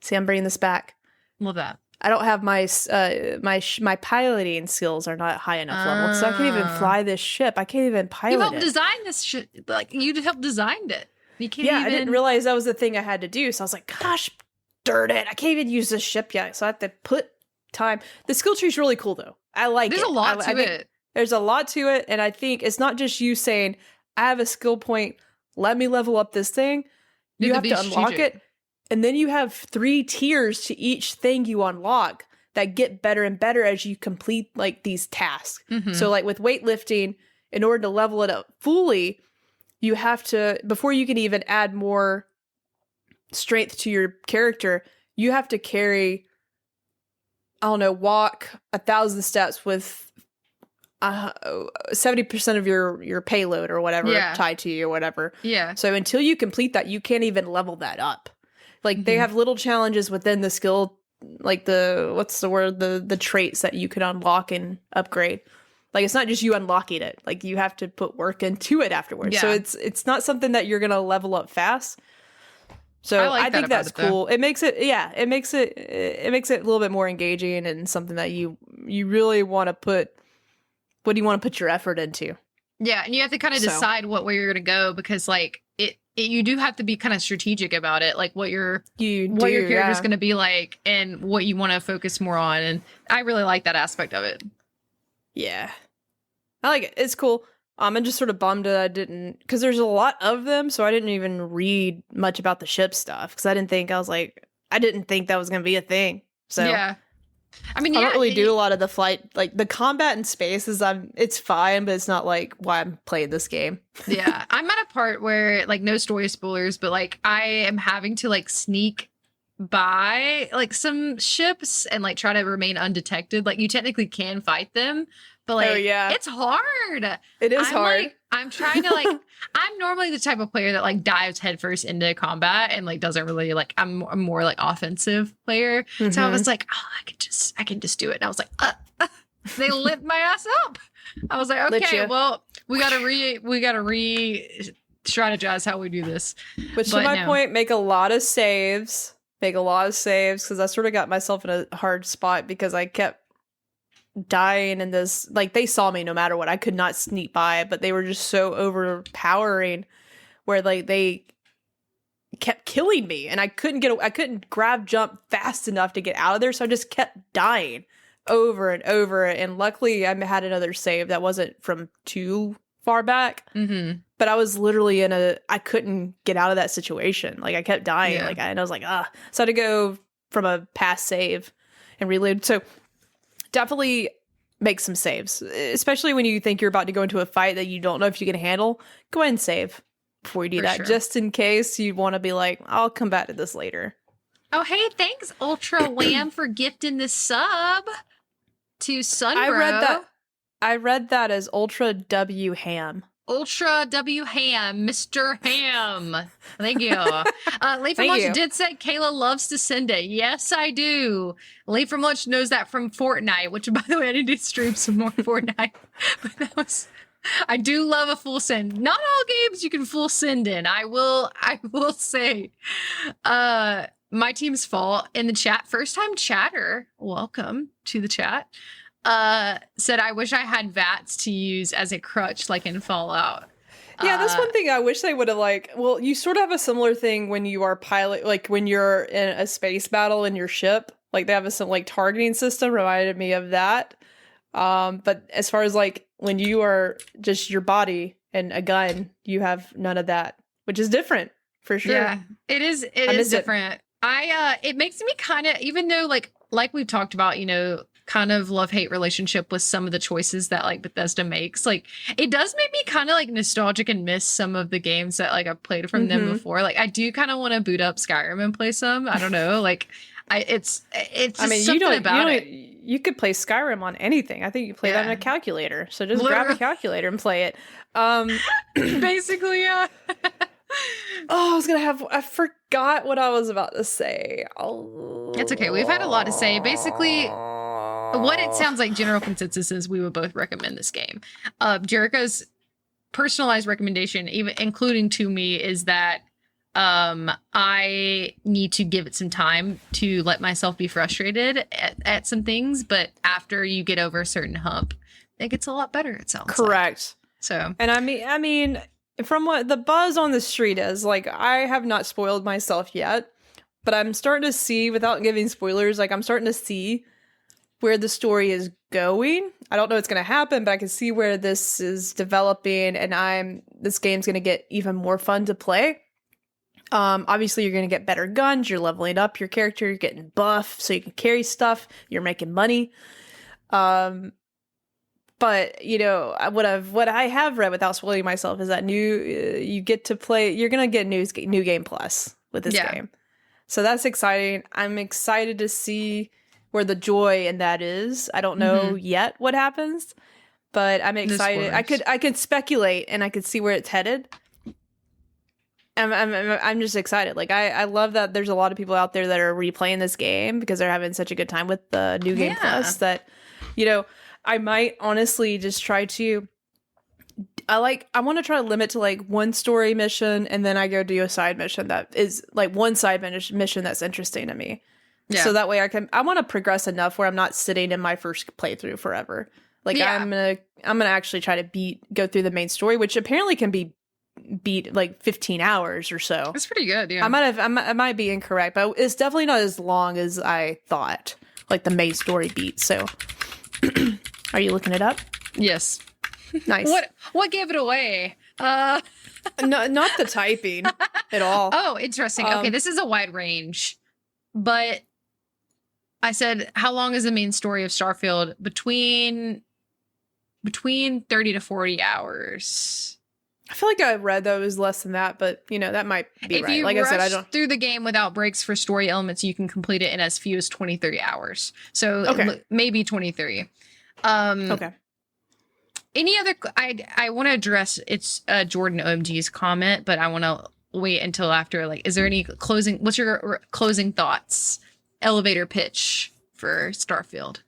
See, I'm bringing this back. Love that. I don't have my piloting skills are not high enough level, so I can't even fly this ship. I can't even pilot You helped it. design this shit. Like, you helped design it. You can't Yeah, even... I didn't realize that was the thing I had to do. So I was like, gosh, darn it. I can't even use this ship yet. So I have to put time. The skill tree is really cool, though. I like it. There's a lot to it. There's a lot to it. And I think it's not just you saying, I have a skill point. Let me level up this thing. You have to unlock it. And then you have 3 tiers to each thing you unlock that get better and better as you complete like these tasks. Mm-hmm. So like with weightlifting, in order to level it up fully, you have to, before you can even add more strength to your character, you have to carry, I don't know, walk 1,000 steps with 70% of your payload or whatever tied to you or whatever. Yeah. So until you complete that, you can't even level that up. Like they have little challenges within the skill, like the traits that you can unlock and upgrade. Like it's not just you unlocking it. Like you have to put work into it afterwards. Yeah. So it's not something that you're gonna level up fast. So I think that's cool. It makes it a little bit more engaging and something that you really want to put. What do you want to put your effort into? Yeah, and you have to kind of decide what way you're going to go because, like, you do have to be kind of strategic about it, like what your character's going to be like and what you want to focus more on. And I really like that aspect of it. Yeah, I like it. It's cool. I'm just sort of bummed that I didn't, because there's a lot of them, so I didn't even read much about the ship stuff because I didn't think that was going to be a thing. So yeah. I mean, I don't really do a lot of the flight, like the combat in space it's fine, but it's not like why I'm playing this game. Yeah, I'm at a part where like no story spoilers, but like I am having to like sneak by like some ships and like try to remain undetected. Like you technically can fight them, but like it's hard. It is hard. Like, I'm trying to like I'm normally the type of player that like dives headfirst into combat and like doesn't really like I'm more like offensive player. Mm-hmm. So I was like, oh, I can just do it. And I was like, they lit my ass up. I was like, okay, well, we gotta strategize how we do this. Which to my point, make a lot of saves because I sort of got myself in a hard spot because I kept dying in this, like they saw me no matter what. I could not sneak by, but they were just so overpowering where like they kept killing me and I couldn't grab jump fast enough to get out of there, so I just kept dying over and over. And luckily I had another save that wasn't from too far back. Mm-hmm. But I was literally I couldn't get out of that situation. Like I kept dying. Yeah. And I was like, so I had to go from a past save and reload. So definitely make some saves, especially when you think you're about to go into a fight that you don't know if you can handle. Go ahead and save before you do that, just in case you want to be like, I'll come back to this later. Oh, hey, thanks, Ultra Lamb, for gifting the sub to Sunbro. I read that as Ultra W Ham. Ultra W Ham, Mr. Ham. Thank you. Late from Lunch did say Kayla loves to send it. Yes, I do. Late from Lunch knows that from Fortnite, which, by the way, I need to stream some more Fortnite. But I do love a full send. Not all games you can full send in. I will say. My team's fault in the chat. First time chatter. Welcome to the chat. Said I wish I had VATS to use as a crutch like in Fallout. Yeah, that's one thing I wish they would have well, you sort of have a similar thing when you are pilot, like when you're in a space battle in your ship, like they have some targeting system reminded me of that. But as far as when you are just your body and a gun, you have none of that, which is different for sure. Yeah, it is. It is different. It makes me kind of, even though like we've talked about, kind of love-hate relationship with some of the choices that Bethesda makes. It does make me kind of nostalgic and miss some of the games that I've played from them before. I do kind of want to boot up Skyrim and play some. I don't know. It's just something about it. You could play Skyrim on anything. I think you play that on a calculator. So just grab a calculator and play it. Basically, yeah. Oh, I forgot what I was about to say. It's okay. We've had a lot to say. Basically, what it sounds like general consensus is we would both recommend this game. Jericho's personalized recommendation, even including to me, is that I need to give it some time to let myself be frustrated at some things, but after you get over a certain hump, it gets a lot better, it sounds correct. So, and I mean, from what the buzz on the street is, I have not spoiled myself yet, but I'm starting to see, without giving spoilers, I'm starting to see where the story is going. I don't know what's going to happen, but I can see where this is developing, and this game's going to get even more fun to play. Obviously you're going to get better guns, you're leveling up your character, you're getting buff so you can carry stuff, you're making money. But what I have read without spoiling myself is that you get to play, you're going to get new game plus with this game. So that's exciting. I'm excited to see where the joy in that is. I don't know yet what happens, but I'm excited. I could speculate and I could see where it's headed. I'm just excited. I love that there's a lot of people out there that are replaying this game because they're having such a good time with the new game plus that, I might honestly just try to. I want to try to limit to one story mission, and then I go do a side mission that is one side mission that's interesting to me. Yeah. So that way I want to progress enough where I'm not sitting in my first playthrough forever. I'm gonna actually try to go through the main story, which apparently can be beat 15 hours or so. That's pretty good. Yeah, I might be incorrect, but it's definitely not as long as I thought. The main story beat. So, are you looking it up? Yes. Nice. What gave it away? No, not the typing at all. Oh, interesting. Okay, this is a wide range, but I said, how long is the main story of Starfield? Between 30 to 40 hours. I feel like I read that it was less than that, but that might be right. Like I said, I don't through the game without breaks for story elements, you can complete it in as few as 20-30 hours. So maybe 23. Okay. Any other? I want to address Jordan OMG's comment, but I want to wait until after. Is there any closing? What's your closing thoughts? Elevator pitch for Starfield.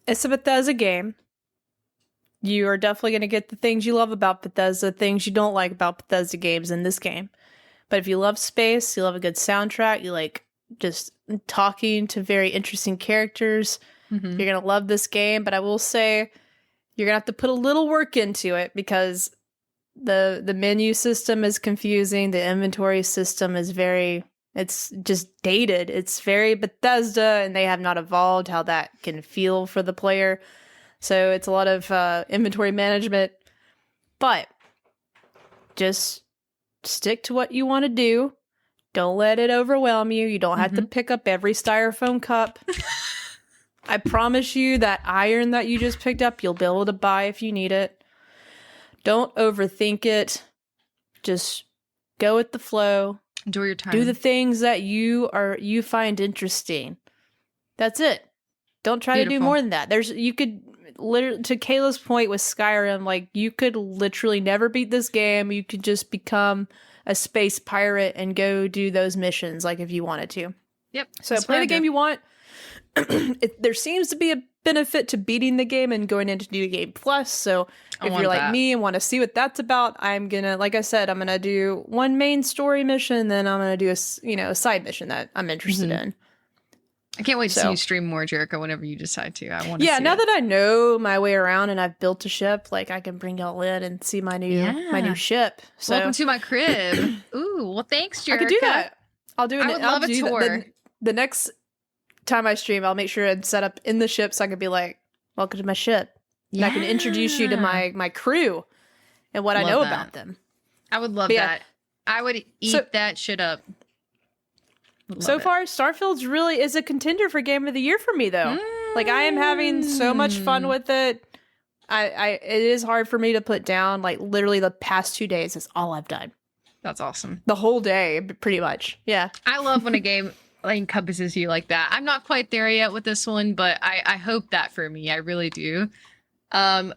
It's a Bethesda game. You are definitely going to get the things you love about Bethesda, things you don't like about Bethesda games in this game. But if you love space, you love a good soundtrack, you like just talking to very interesting characters, you're going to love this game. But I will say you're going to have to put a little work into it because the menu system is confusing. The inventory system is it's just dated. It's very Bethesda, and they have not evolved how that can feel for the player. So it's a lot of inventory management, but just stick to what you want to do. Don't let it overwhelm you. You don't have to pick up every styrofoam cup. I promise you that iron that you just picked up, you'll be able to buy if you need it. Don't overthink it. Just go with the flow. Enjoy your time. Do the things that you find interesting. That's it. Don't try to do more than that. You could literally, to Kayla's point with Skyrim, you could literally never beat this game. You could just become a space pirate and go do those missions if you wanted to. Yep. So play the game you want. there seems to be a benefit to beating the game and going into New Game Plus. So if you're like me and want to see what that's about, I'm gonna, like I said, I'm gonna do one main story mission, then I'm gonna do a side mission that I'm interested in. I can't wait to see you stream more, Jericho, whenever you decide to. I want to. Yeah, now that I know my way around and I've built a ship, like I can bring y'all in and see my new ship. So welcome to my crib. Ooh, well, thanks, Jericho. I could do that. I'll do it. I would love a tour. The next time I stream, I'll make sure and set up in the ship so I can be like, "Welcome to my ship," and I can introduce you to my crew and what I know about them. I would love that. I would eat that shit up. So far, Starfield's really is a contender for Game of the Year for me, though. Like, I am having so much fun with it. It is hard for me to put down. Like, literally the past 2 days is all I've done. That's awesome. The whole day, pretty much. Yeah. I love when a game encompasses you like that. I'm not quite there yet with this one, but I hope that for me. I really do.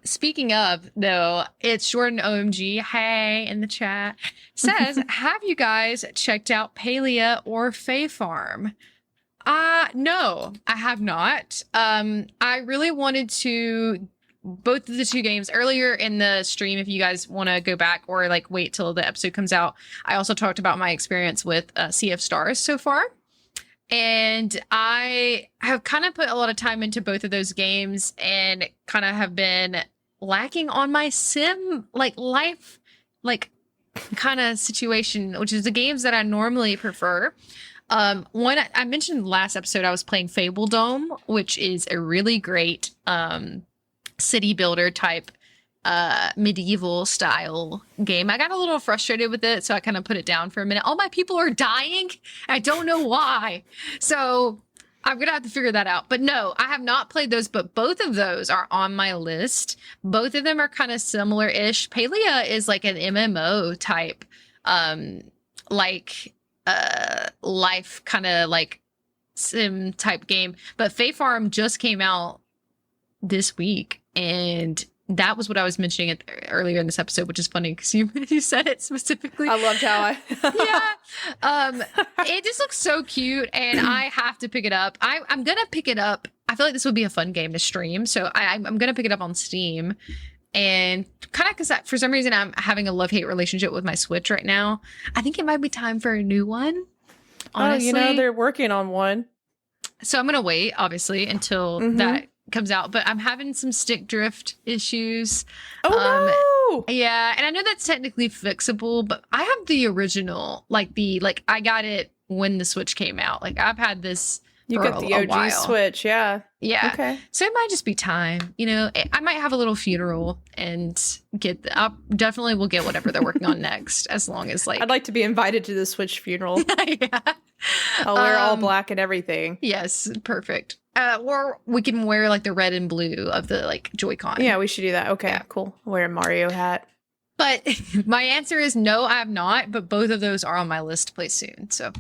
Speaking of, though, it's Jordan OMG, hey, in the chat, says, have you guys checked out Palia or Fae Farm? No, I have not. I really wanted to, both of the two games earlier in the stream, if you guys want to go back or like wait till the episode comes out. I also talked about my experience with Sea of Stars so far. And I have kind of put a lot of time into both of those games and kind of have been lacking on my sim, like life, like kind of situation, which is the games that I normally prefer. One I mentioned last episode, I was playing Fable Dome, which is a really great city builder type medieval style game. I got a little frustrated with it, so I kind of put it down for a minute. All my people are dying. I don't know why. So I'm gonna have to figure that out. But no, I have not played those, but both of those are on my list. Both of them are kind of similar-ish. Palia is like an MMO type, life kind of like sim type game. But Fae Farm just came out this week, and that was what I was mentioning earlier in this episode, which is funny because you said it specifically. I loved how it just looks so cute, and I have to pick it up. I'm gonna pick it up. I feel like this would be a fun game to stream, so I'm gonna pick it up on Steam. And kind of because for some reason I'm having a love-hate relationship with my Switch right now. I think it might be time for a new one. Honestly. Oh, they're working on one. So I'm gonna wait, obviously, until that comes out, but I'm having some stick drift issues. Oh no! Yeah, and I know that's technically fixable, but I have the original, I got it when the Switch came out. Like I've had this. You got the OG Switch, yeah. Yeah. Okay. So it might just be time. I might have a little funeral and I definitely will get whatever they're working on next, as long as I'd like to be invited to the Switch funeral. Yeah. I'll wear all black and everything. Yes, perfect. Or we can wear the red and blue of the Joy-Con. Yeah, we should do that. Okay, cool. I'll wear a Mario hat. But my answer is no, I have not. But both of those are on my list to play soon. So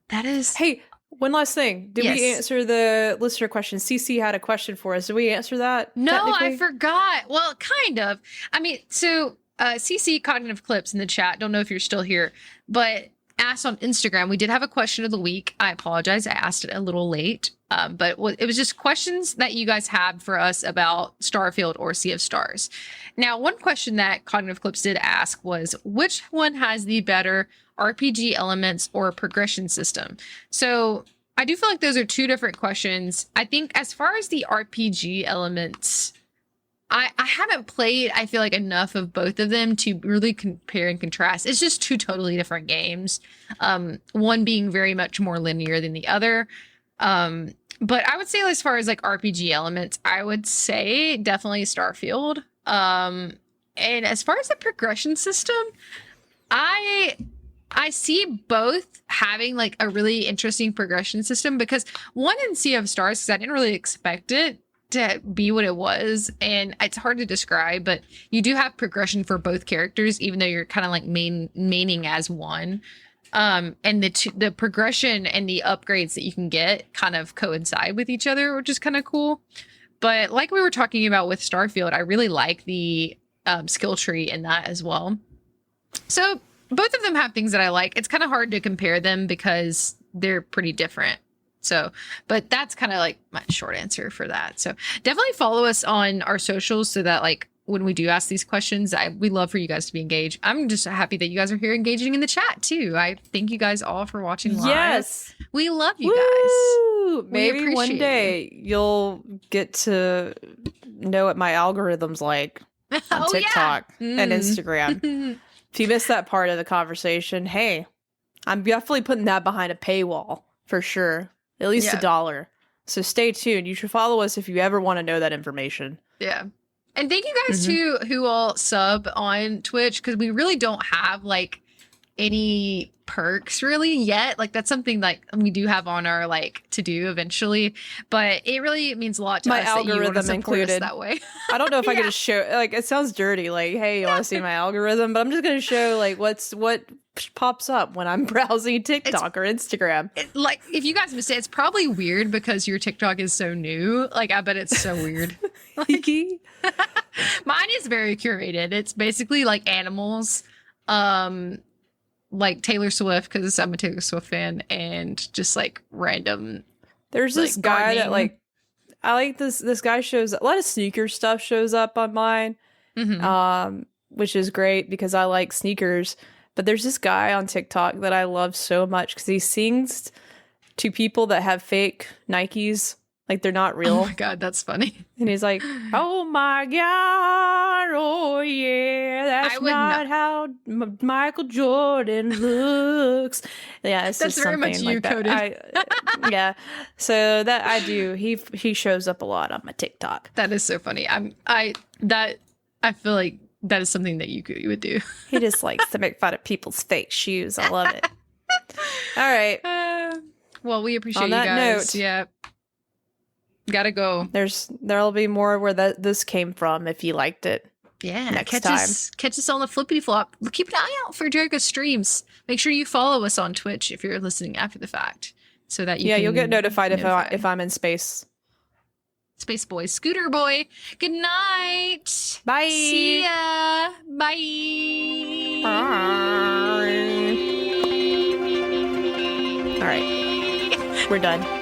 that is. Hey, one last thing. Did we answer the listener question? CC had a question for us. Did we answer that? No, I forgot. Well, kind of. I mean, so CC Cognitive Clips in the chat. Don't know if you're still here, but asked on Instagram. We did have a question of the week. I apologize. I asked it a little late. But it was just questions that you guys had for us about Starfield or Sea of Stars. Now, one question that Cognitive Clips did ask was, which one has the better RPG elements or progression system? So I do feel like those are two different questions. I think as far as the RPG elements, I haven't played, I feel like, enough of both of them to really compare and contrast. It's just two totally different games. One being very much more linear than the other. But I would say as far as RPG elements, I would say definitely Starfield. And as far as the progression system, I see both having a really interesting progression system, because one in Sea of Stars, because I didn't really expect it to be what it was, and it's hard to describe, but you do have progression for both characters, even though you're kind of maining as one. And the progression and the upgrades that you can get kind of coincide with each other, which is kind of cool. But like we were talking about with Starfield, I really like the skill tree in that as well. So both of them have things that I like. It's kind of hard to compare them because they're pretty different. So, but that's kind of like my short answer for that. So definitely follow us on our socials so that like when we do ask these questions, we love for you guys to be engaged. I'm just happy that you guys are here engaging in the chat too. I thank you guys all for watching live. Yes. We love you guys. Maybe one day you'll get to know what my algorithm's like on TikTok and Instagram. If you missed that part of the conversation, hey, I'm definitely putting that behind a paywall for sure. At least $1. So stay tuned. You should follow us if you ever want to know that information. Yeah. And thank you guys too who all sub on Twitch, because we really don't have like any perks really yet. Like that's something like we do have on our like to do eventually, but it really means a lot to my us algorithm that you included us that way. I don't know if I could just show, like, it sounds dirty, like, hey, you want to see my algorithm, but I'm just gonna show like what pops up when I'm browsing TikTok or Instagram. Like if you guys missed it, it's probably weird because your TikTok is so new. Like I bet it's so weird. Like, mine is very curated. It's basically like animals, like Taylor Swift, because I'm a Taylor Swift fan, and just like random. There's this like, guy gardening. that like I like this guy shows a lot of sneaker stuff shows up on mine, which is great because I like sneakers. But there's this guy on TikTok that I love so much because he sings to people that have fake Nikes. Like they're not real. Oh my God, that's funny. And he's like, oh my God, oh yeah, that's not how Michael Jordan looks. Yeah, it's that's just very something much like you that. coded. Yeah, so that I do. He shows up a lot on my TikTok. That is so funny. I feel like that is something that you would do. He just likes to make fun of people's fake shoes. I love it. All right. Well, we appreciate on you that guys. note, Yeah. Gotta go. There'll be more where this came from if you liked it. Yeah, next catch time. Catch us on the flippity flop. Keep an eye out for Jericho's streams. Make sure you follow us on Twitch if you're listening after the fact, so that you'll get notified if I'm in space. Space boy, scooter boy. Good night. Bye. See ya. Bye. All right, we're done.